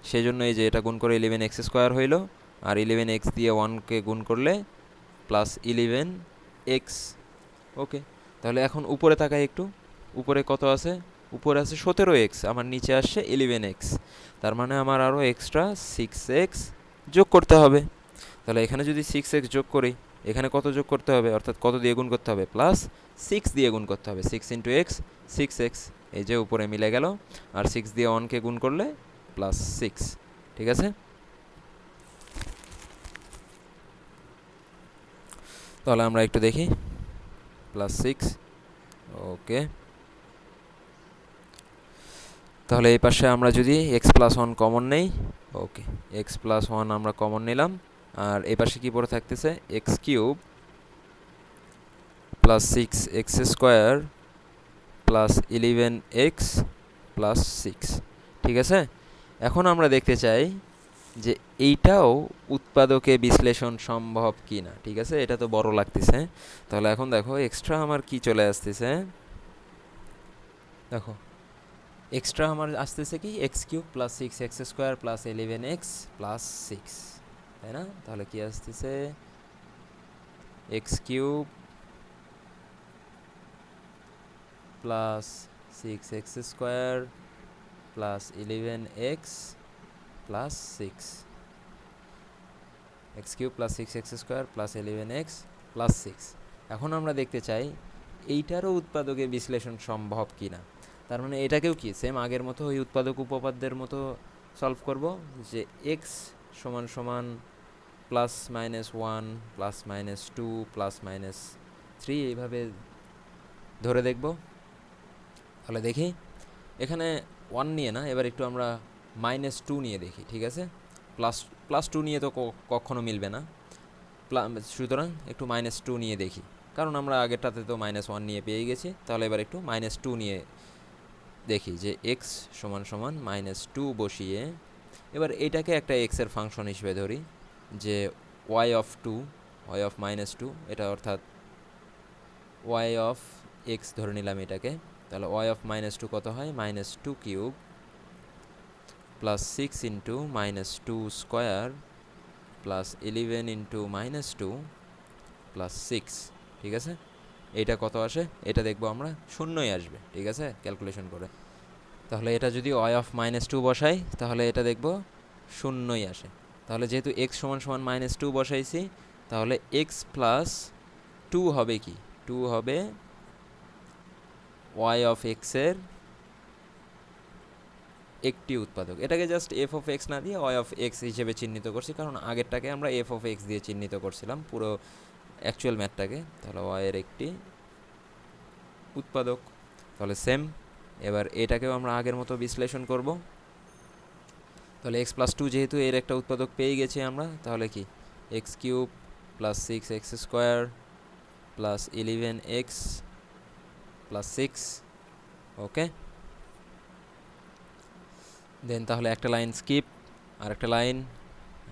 সেই জন্য এই যে এটা গুণ করে 11x² হইল, আর 11x দিয়ে 1কে গুণ করলে প্লাস 11x। ওকে, তাহলে এখন উপরে তাকাই একটু, উপরে কত আছে, উপরে আছে 17x, আমার নিচে আসছে 11x। তার মানে আমার আরও এক্সট্রা 6x যোগ করতে হবে। তাহলে এখানে যদি 6x যোগ করি, এখানে কত যোগ করতে হবে, অর্থাৎ কত দিয়ে গুণ করতে হবে, প্লাস 6 দিয়ে গুণ করতে হবে। 6 ইন্টু এক্স, 6x, এই যে উপরে মিলে গেল। আর 6 দিয়ে 1কে গুণ করলে প্লাস 6। ঠিক আছে, তাহলে আমরা একটু দেখি, প্লাস 6। ওকে, তাহলে এই পাশে আমরা যদি x+1 কমন নেই, ওকে, x+1 আমরা কমন নিলাম। আর এই পাশে কি পড়ে থাকতেছে, x³ plus 6x² plus 11x plus 6। ঠিক আছে, এখন আমরা দেখতে চাই যে এইটাও উৎপাদকে বিশ্লেষণ সম্ভব কি না। ঠিক আছে, এটা তো বড় লাগতেছে। তাহলে এখন দেখো এক্সট্রা আমার কি চলে আসতেছে, দেখো এক্সট্রা আমার আসতেছে কি, x³ plus 6x² plus 11x plus 6, তাই না। তাহলে কি আসতেছে, x³ plus 6x² plus 11x plus 6, x³ plus 6x² plus 11x plus 6। এখন আমরা দেখতে চাই এইটারও উৎপাদকে বিশ্লেষণ সম্ভব কি না। তার মানে এটাকেও কি সেম আগের মতো ওই উৎপাদক উপপাদ্যের মতো সলভ করব, যে x সমান সমান plus minus 1 plus minus 2 plus minus 3 এইভাবে ধরে দেখব। তাহলে দেখি, এখানে 1 নিয়ে না, এবার একটু আমরা -2 নিয়ে দেখি। ঠিক আছে, প্লাস 2 নিয়ে তো কখনো মিলবে না, সুতরাং একটু -2 নিয়ে দেখি, কারণ আমরা আগেরটাতে তো -1 নিয়ে পেয়ে গেছি। তাহলে এবার একটু -2 নিয়ে দেখি, যে x সমান সমান -2 বসিয়ে এবার এটাকে একটা x এর ফাংশন হিসেবে ধরি, যে y অফ -2, এটা অর্থাৎ ওয়াই অফ এক্স ধরে নিলাম এটাকে, তাহলে ওয়াই অফ মাইনাস টু কত হয়, minus two cube plus six into minus two square plus 11 into minus two plus six. ঠিক আছে, এটা কত আসে, এটা দেখবো আমরা শূন্যই আসবে। ঠিক আছে, ক্যালকুলেশন করে তাহলে এটা যদি ওয়াই অফ মাইনাস টু বসাই তাহলে এটা দেখবো শূন্যই আসে। তাহলে যেহেতু এক্স সমান সমান মাইনাস টু বসাইছি, তাহলে এক্স প্লাস টু হবে কি, টু হবে ওয়াই অফ এক্সের একটি উৎপাদক। এটাকে জাস্ট এফ অফ এক্স না দিয়ে ওয়াই অফ এক্স হিসেবে চিহ্নিত করছি, কারণ আগেরটাকে আমরা এফ অফ এক্স দিয়ে চিহ্নিত করছিলাম পুরো অ্যাকচুয়াল ম্যাথটাকে। তাহলে ওয়াইয়ের একটি উৎপাদক। তাহলে সেম, এবার এটাকেও আমরা আগের মতো বিশ্লেষণ করব। তাহলে এক্স প্লাস টু যেহেতু এর একটা উৎপাদক পেয়ে গেছি আমরা, তাহলে কি x cube plus six x square plus 11 x plus six. Okay, then তাহলে একটা লাইন স্কিপ, আর একটা লাইন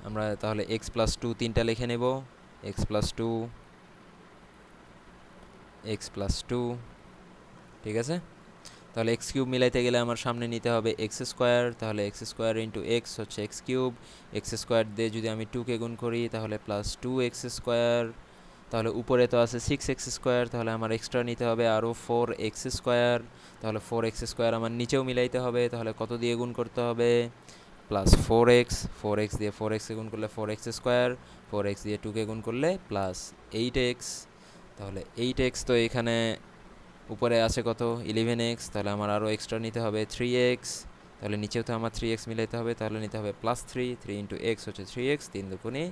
আমরা তাহলে এক্স প্লাস টু তিনটা লিখে নেব, X plus two, x plus two. ঠিক আছে, তাহলে এক্স কিউব মিলাইতে গেলে আমার সামনে নিতে হবে এক্স স্কোয়ার, তাহলে এক্স স্কোয়ার ইন্টু এক্স হচ্ছে এক্স কিউব, এক্স স্কোয়ার দিয়ে যদি আমি টুকে গুণ করি তাহলে প্লাস টু এক্স স্কোয়ার, তাহলে উপরে তো আছে সিক্স এক্স স্কোয়ার, তাহলে আমার এক্সট্রা নিতে হবে আরও ফোর এক্স স্কোয়ার, তাহলে ফোর এক্স স্কোয়ার আমার নিচেও মিলাইতে হবে, তাহলে কত দিয়ে গুণ করতে হবে, প্লাস ফোর এক্স দিয়ে ফোর এক্সে গুণ করলে four x square, four x দিয়ে টুকে গুণ করলে প্লাস এইট এক্স। তাহলে এইট এক্স তো এখানে উপরে আছে কত 11 এক্স, তাহলে আমার আরও এক্সট্রা নিতে হবে থ্রি এক্স, তাহলে নিচেও তো আমার থ্রি এক্স মিলাইতে হবে, তাহলে নিতে হবে plus three, three into x হচ্ছে থ্রি এক্স, তিন দুগুণে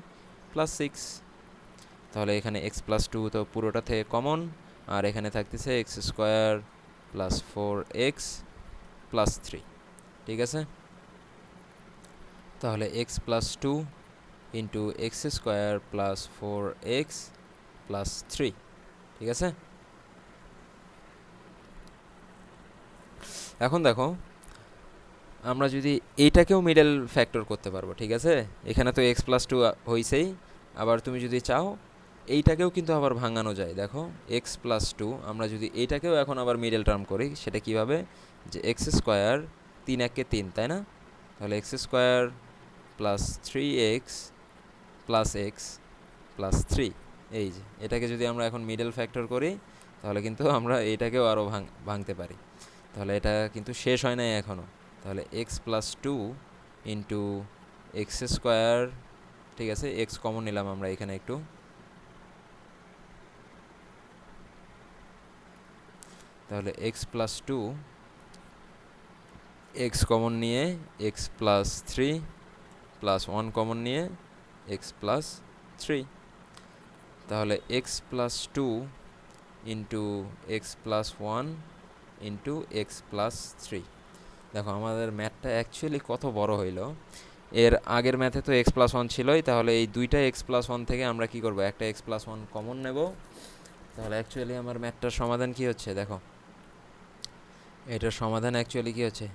প্লাস সিক্স। তাহলে এখানে এক্স প্লাস টু তো পুরোটা থেকে কমন, আর এখানে থাকতেছে X square plus four X plus three. ঠিক আছে, তাহলে x plus two into x square plus four X plus three. ঠিক আছে, এখন দেখো আমরা যদি এইটাকেও মিডল ফ্যাক্টর করতে পারবো। ঠিক আছে, এখানে তো এক্স প্লাস টু হয়েছেই, আবার তুমি যদি চাও এইটাকেও কিন্তু আবার ভাঙানো যায়। দেখো এক্স প্লাস টু আমরা যদি এইটাকেও এখন আবার মিডল টার্ম করি, সেটা কীভাবে, যে এক্স স্কোয়ার তিন একে তিন, তাই না, তাহলে x square plus three x plus three, এই যে এটাকে যদি আমরা এখন মিডল ফ্যাক্টর করি তাহলে কিন্তু আমরা এইটাকেও আরও ভাঙতে পারি। তাহলে এটা কিন্তু শেষ হয় নাই এখনও। তাহলে x plus two into x square, ঠিক আছে, এক্স কমন নিলাম আমরা এখানে একটু, তাহলে x plus two, x common নিয়ে x plus three plus one common নিয়ে এক্স প্লাস থ্রি, তাহলে x plus two into x plus one into x plus three. দেখো আমাদের ম্যাথটা অ্যাকচুয়ালি কত বড় হইল। এর আগের ম্যাথে তো এক্স প্লাস ওয়ান ছিলই, তাহলে এই দুইটা এক্স প্লাস ওয়ান থেকে আমরা কি করব, একটা এক্স প্লাস ওয়ান কমন নেব। তাহলে অ্যাকচুয়ালি আমার ম্যাথটার সমাধান কি হচ্ছে, দেখো এটার সমাধান অ্যাকচুয়ালি কি হচ্ছে,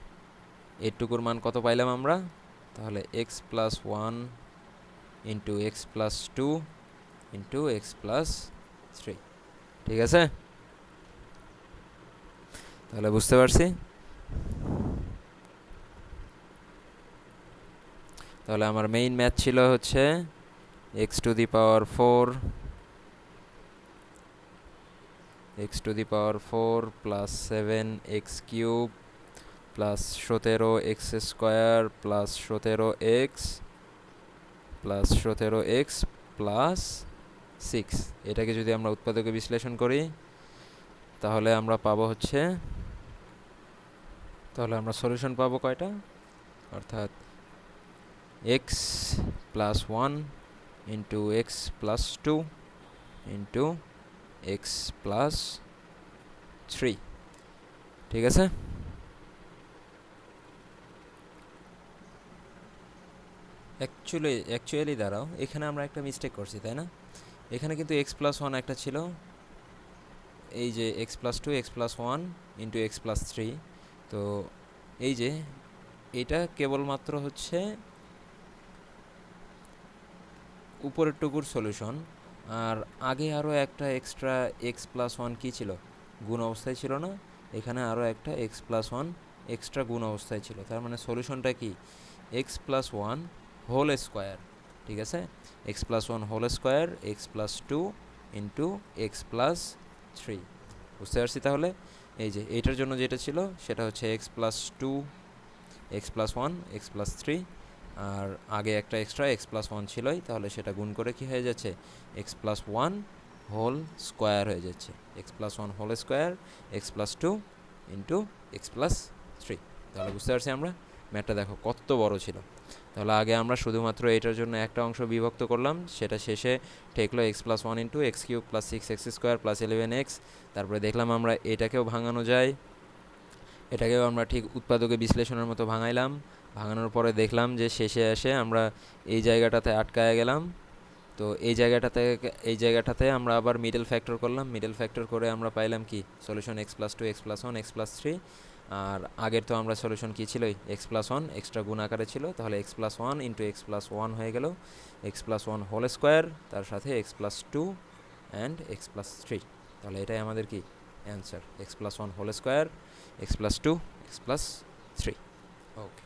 এইটুকুর মান কত পাইলাম আমরা, তাহলে x plus one into x plus two into x plus three. ঠিক আছে, তাহলে বুঝতে পারছি। তাহলে আমার মেইন ম্যাথ ছিল হচ্ছে x to the power four plus seven x cube plus 17 x square plus 17 x plus six. এটাকে যদি আমরা উৎপাদকে বিশ্লেষণ করি তাহলে আমরা পাবো হচ্ছে, তাহলে আমরা সলিউশন পাবো কয়টা, অর্থাৎ X plus one into x plus two into x plus three. ঠিক আছে, অ্যাকচুয়ালি দাঁড়াও, এখানে আমরা একটা মিস্টেক করছি, তাই না, এখানে কিন্তু এক্স প্লাস ওয়ান একটা ছিল, এই যে X plus two x plus one into x plus three, তো এই যে এটা কেবলমাত্র হচ্ছে উপরের টুকুর সলিউশন, আর আগে আরও একটা এক্সট্রা এক্স প্লাস ওয়ান কী ছিল, গুণ অবস্থায় ছিল না, এখানে আরও একটা এক্স প্লাস ওয়ান এক্সট্রা গুণ অবস্থায় ছিল। তার মানে সলিউশনটা কি, X plus one whole square, ঠিক আছে, X plus one whole square x plus two into x plus three. বুঝতে পারছি? তাহলে এই যে এইটার জন্য যেটা ছিল সেটা হচ্ছে x plus two x plus one x plus three, আর আগে একটা এক্সট্রা এক্স প্লাস ওয়ান ছিলই, তাহলে সেটা গুণ করে কি হয়ে যাচ্ছে, X plus one whole square হয়ে যাচ্ছে, X plus one whole square x plus two into x plus three. তাহলে বুঝতে পারছি আমরা ম্যাথটা দেখো কত বড় ছিল। তাহলে আগে আমরা শুধুমাত্র এটার জন্য একটা অংশ বিভক্ত করলাম, সেটা শেষে ঠেকলো x plus one into x cube plus six x square plus 11x। তারপরে দেখলাম আমরা এটাকেও ভাঙানো যায়, এটাকেও আমরা ঠিক উৎপাদকে বিশ্লেষণের মতো ভাঙাইলাম, ভাঙানোর পরে দেখলাম যে শেষে এসে আমরা এই জায়গাটাতে আটকায় গেলাম। তো এই জায়গাটাতে আমরা আবার মিডল ফ্যাক্টর করলাম, মিডল ফ্যাক্টর করে আমরা পাইলাম কি solution x plus two x plus one x plus three. আর আগের তো আমরা সলিউশন কী ছিল, এক্স প্লাস ওয়ান এক্সট্রা গুণ আকারে ছিল, তাহলে x plus one into x plus one হয়ে গেল x plus one whole square, তার সাথে x plus two and x plus three. তাহলে এটাই আমাদের কি answer, x plus one whole square x plus two x plus three. Okay,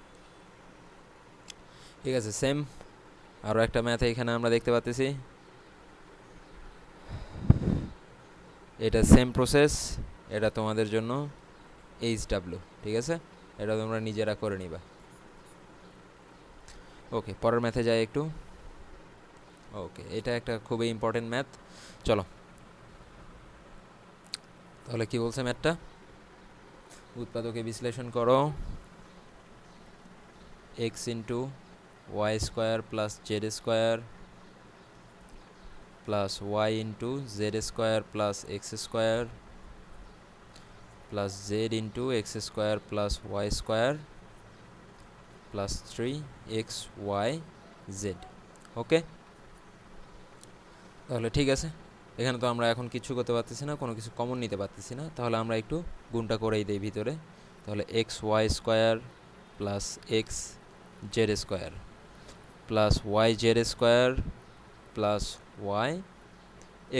ঠিক আছে। সেম আরও একটা ম্যাথ এখানে আমরা দেখতে পাচ্ছি, এটা সেম প্রসেস, এটা তোমাদের জন্য HW, ঠিক আছে, এটা তোমরা নিজেরা করে নিবা। ওকে, পরের ম্যাথে যাই একটু। ওকে, এটা একটা খুবই ইম্পর্টেন্ট ম্যাথ। চলো তাহলে কি বলছে ম্যাথটা, উৎপাদকে বিশ্লেষণ করো, x into y square plus z square plus y into z square plus x square plus z into x square plus y square plus three x Y z. Okay, তাহলে ঠিক আছে, এখানে তো আমরা এখন কিছু করতে পারতেছি না, কোনো কিছু কমন নিতে পারতেছি না, তাহলে আমরা একটু গুণটা করেই দিই ভিতরে। তাহলে x Y square plus x Z square plus Y Z square plus y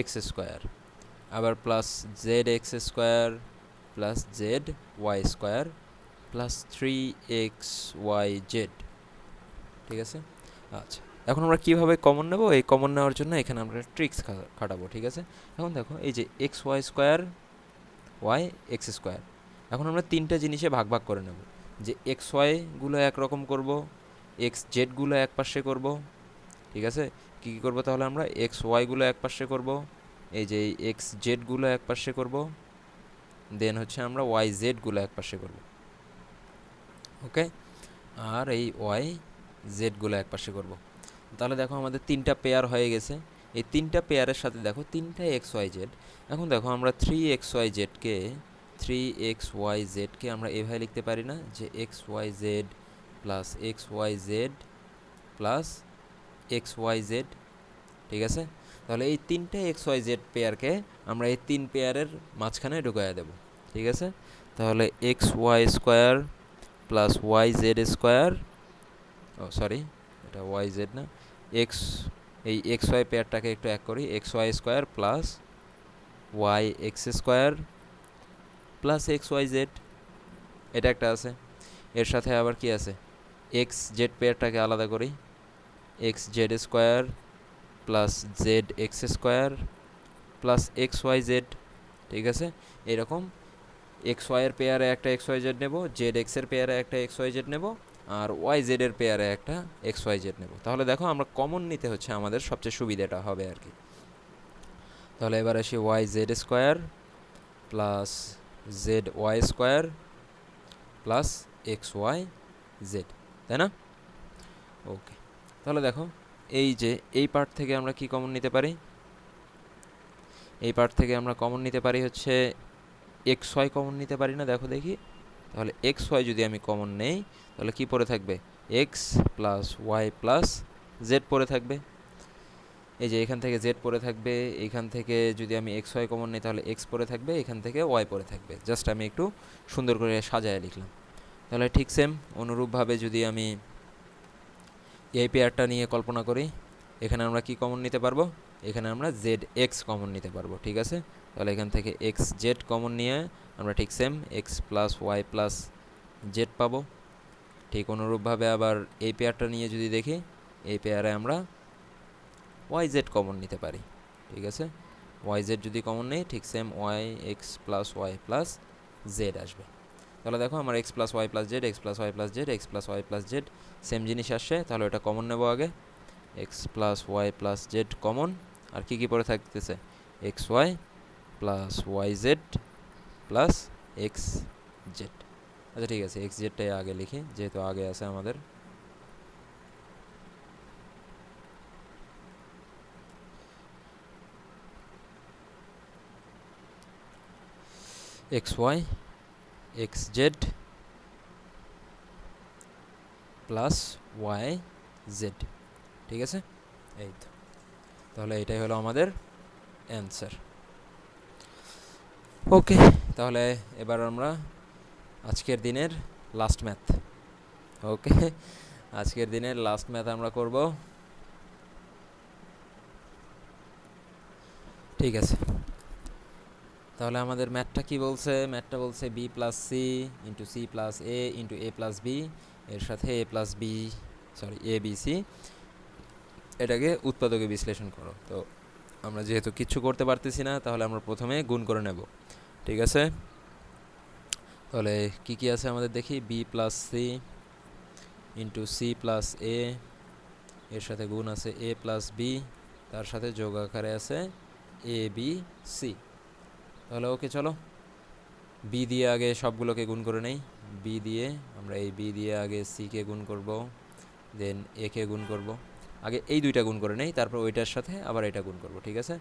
x square, আবার plus Z x square plus Z Y square plus three x Y Z. ঠিক আছে, আচ্ছা এখন আমরা কীভাবে কমন নেব, এই কমন নেওয়ার জন্য এখানে আমরা ট্রিক্স খাটাবো। ঠিক আছে, এখন দেখো এই যে X Y square Y x square, এখন আমরা তিনটা জিনিসে ভাগ ভাগ করে নেব, যে এক্স ওয়াইগুলো একরকম করব, এক্স জেডগুলো এক পাশে করব। ঠিক আছে, কী কী করবো তাহলে আমরা, এক্স ওয়াইগুলো এক পাশে করব, এই যে এক্স জেডগুলো এক পাশে করব, দেন হচ্ছে আমরা ওয়াই জেডগুলো এক পাশে করব। ওকে, আর এই ওয়াই জেডগুলো এক পাশে করব। তাহলে দেখো আমাদের তিনটা পেয়ার হয়ে গেছে, এই তিনটা পেয়ারের সাথে দেখো তিনটা এক্স ওয়াই জেড। এখন দেখো আমরা থ্রি এক্স ওয়াই জেডকে আমরা এভাবে লিখতে পারি না, যে X Y Z plus x Y Z plus x Y Z. ঠিক আছে, তাহলে এই তিনটে এক্স ওয়াই জেড পেয়ারকে আমরা এই তিন পেয়ারের মাঝখানে ঢুকাইয়া দেব। ঠিক আছে, তাহলে x Y square plus Y Z square, ও সরি এটা ওয়াই জেড না, এক্স, এই এক্স ওয়াই পেয়ারটাকে একটু এক করি, x Y square plus y x square plus x Y z, এটা একটা আছে। এর সাথে আবার কি আছে, এক্স জেড পেয়ারটাকে আলাদা করি, X Z square plus Z x square plus x Y Z. ঠিক আছে, এরকম এক্স ওয়াইয়ের পেয়ারে একটা এক্স ওয়াই জেড নেব, জেড এক্সের পেয়ারে একটা এক্স ওয়াই জেড নেব, আর ওয়াই জেডের পেয়ারে একটা এক্স ওয়াই জেড নেব। তাহলে দেখো আমরা কমন নিতে হচ্ছে আমাদের সবচেয়ে সুবিধাটা হবে আর কি। তাহলে এবার আসি Y Z square plus Z Y square plus x Y Z, তাই না? ওকে, তাহলে দেখো এই যে এই পার্ট থেকে আমরা কি কমন নিতে পারি, এই পার্ট থেকে আমরা কমন নিতে পারি হচ্ছে এক্স ওয়াই কমন নিতে পারি না, দেখো দেখি। তাহলে এক্স ওয়াই যদি আমি কমন নেই তাহলে কি পড়ে থাকবে, X plus Y plus Z পড়ে থাকবে। এই যে এখান থেকে জেড পড়ে থাকবে, এইখান থেকে যদি আমি এক্স ওয়াই কমন নিই তাহলে এক্স পড়ে থাকবে, এখান থেকে ওয়াই পড়ে থাকবে। জাস্ট আমি একটু সুন্দর করে সাজায় লিখলাম। তাহলে ঠিক সেম অনুরূপভাবে যদি আমি এই পেয়ারটা নিয়ে কল্পনা করি, এখানে আমরা কি কমন নিতে পারবো, এখানে আমরা জেড এক্স কমন নিতে পারবো, ঠিক আছে। তাহলে এখান থেকে এক্স জেড কমন নিয়ে আমরা ঠিক same X plus Y plus Z পাবো। ঠিক অনুরূপভাবে আবার এই পেয়ারটা নিয়ে যদি দেখি, এই পেয়ারে আমরা ওয়াই জেড কমন নিতে পারি, ঠিক আছে। ওয়াই জেড যদি কমন নেই, ঠিক same y x plus Y plus z আসবে। তাহলে দেখো আমার x plus Y plus Z, x plus Y plus Z, x plus Y plus z same জিনিস আসছে। তাহলে ওটা কমন নেব আগে, x plus Y plus z common. আর কি কি পরে থাকতেছে, x y plus Y Z plus x z. আচ্ছা ঠিক আছে, এক্স জেডটাই আগে লিখি যেহেতু আগে আছে আমাদের। X Y X Z plus Y Z, ঠিক আছে। এই তো, তাহলে এটাই হলো আমাদের অ্যান্সার। ওকে, তাহলে এবার আমরা আজকের দিনের লাস্ট ম্যাথ, ওকে, আজকের দিনের লাস্ট ম্যাথ আমরা করব, ঠিক আছে। তাহলে আমাদের ম্যাথটা কি বলছে, ম্যাথটা বলছে b plus c into c plus a into a plus b এর সাথে a plus b sorry a b c, এটাকে উৎপাদকে বিশ্লেষণ করো। তো আমরা যেহেতু কিচ্ছু করতে পারতেছি না, তাহলে আমরা প্রথমে গুণ করে নেব, ঠিক আছে। তাহলে কি কি আছে আমাদের দেখি, b plus c into c plus a এর সাথে গুণ আছে এ প্লাস বি, তার সাথে যোগ আকারে আছে এ বি সি। তাহলে ওকে, চলো বি দিয়ে আগে সবগুলোকে গুণ করে নেই। বি দিয়ে আমরা এই বি দিয়ে আগে সিকে গুণ করব, দেন একে গুণ করব। আগে এই দুইটা গুণ করে নেই, তারপর ওইটার সাথে আবার এটা গুণ করব, ঠিক আছে।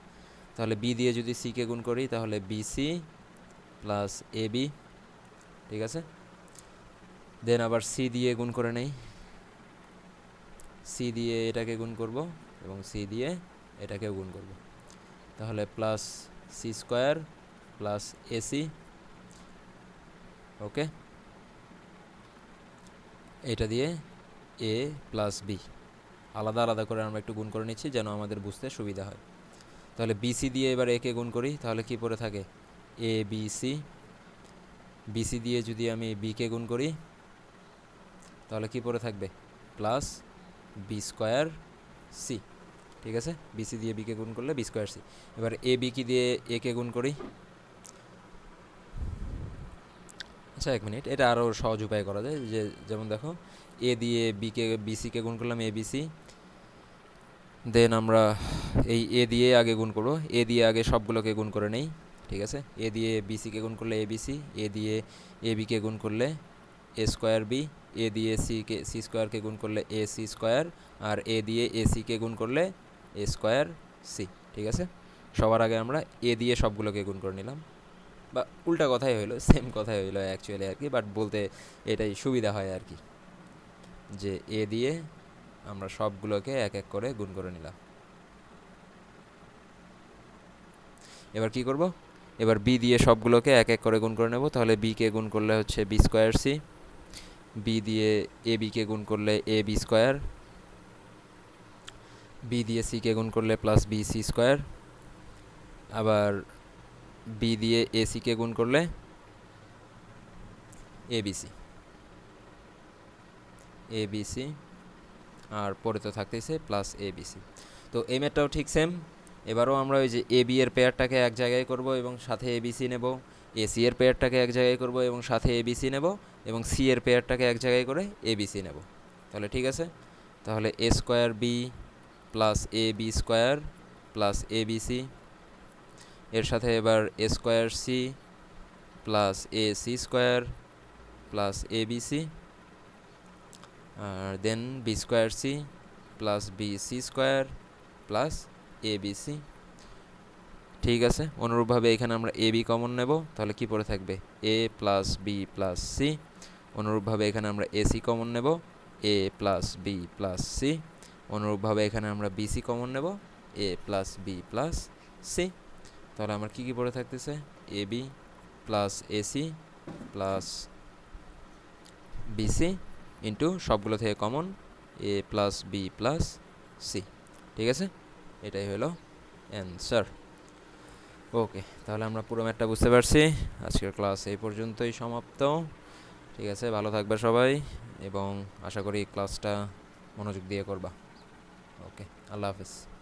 তাহলে বি দিয়ে যদি সিকে গুণ করি, তাহলে বিসি প্লাস এ বি, ঠিক আছে। দেন আবার সি দিয়ে গুণ করে নেই, সি দিয়ে এটাকে গুণ করব এবং সি দিয়ে এটাকেও গুণ করব। তাহলে plus c square plus a c, okay. এটা দিয়ে এ প্লাস বি আলাদা আলাদা করে আমরা একটু গুণ করে নিচ্ছি যেন আমাদের বুঝতে সুবিধা হয়। তাহলে বিসি দিয়ে এবার একে গুণ করি, তাহলে কি পড়ে থাকে এ বি সি। বিসি দিয়ে যদি আমি বিকে গুণ করি, তাহলে কি পড়ে থাকবে প্লাস বি স্কোয়ার সি, ঠিক আছে। বিসি দিয়ে বিকে গুণ করলে বি স্কোয়ার সি। এবার এ বি কি দিয়ে একে গুণ করি, আচ্ছা এক মিনিট, এটা আরও সহজ উপায় করা যায়, যে যেমন দেখো এ দিয়ে বিকে বিসিকে গুণ করলাম এ বিসি, দেন আমরা এই এ দিয়ে আগে গুণ করবো, এ দিয়ে আগে সবগুলোকে গুণ করে নেই, ঠিক আছে। এ দিয়ে বিসিকে গুণ করলে এ বিসি, এ দিয়ে এ বিকে গুণ করলে এ স্কোয়ার বি, এ দিয়ে সি স্কোয়ারকে গুণ করলে এ সি স্কোয়ার, আর এ দিয়ে এ সিকে গুণ করলে এ স্কোয়ার সি, ঠিক আছে। সবার আগে আমরা এ দিয়ে সবগুলোকে গুণ করে নিলাম, বা উল্টা কথাই হইলো, সেম কথাই হইলো অ্যাকচুয়ালি আর কি, বাট বলতে এটাই সুবিধা হয় আর কি, যে এ দিয়ে আমরা সবগুলোকে এক এক করে গুণ করে নিলাম। এবার কি করব, এবার বি দিয়ে সবগুলোকে এক এক করে গুণ করে নেব। তাহলে বিকে গুণ করলে হচ্ছে বি স্কোয়ার সি, বি দিয়ে এ বিকে গুণ করলে এ বি স্কোয়ার, বি দিয়ে সিকে গুণ করলে প্লাস বি সি স্কোয়ার, আবার বি দিয়ে এ সিকে গুণ করলে এ বি সি, এ বি সি, আর পরে তো থাকতেছে প্লাস এ বি সি। তো এই ম্যাথটাও ঠিক সেম, এবারও আমরা ওই যে এ বি এর পেয়ারটাকে এক জায়গায় করব এবং সাথে এ বি সি নেব, এ সি এর পেয়ারটাকে এক জায়গায় করব এবং সাথে এ বি সি নেব, এবং সি এর পেয়ারটাকে এক জায়গায় করে এ বি সি নেব। তাহলে ঠিক আছে, তাহলে a square b plus a b square plus a b c, এর সাথে এবার a square c plus a c square plus a b c, আর then b square c plus b c square plus a b c, ঠিক আছে। অনুরূপভাবে এখানে আমরা A B common নেব, তাহলে কি পড়ে থাকবে a plus b plus c. অনুরূপভাবে এখানে আমরা এসি কমন নেব, a plus b plus c. অনুরূপভাবে এখানে আমরা বিসি কমন নেব, a plus b plus c. তাহলে আমার কী কী পড়ে থাকতেছে a b plus a c plus b c into সবগুলো থেকে common a plus b plus c, ঠিক আছে। এটাই হলো অ্যান্সার। ওকে, তাহলে আমরা পুরো ম্যাথটা বুঝতে পারছি। আজকের ক্লাস এই পর্যন্তই সমাপ্ত। ঠিক আছে, ভালো থাকবে সবাই এবং আশা করি ক্লাসটা মনোযোগ দিয়ে করবা। ওকে, আল্লাহ হাফেজ।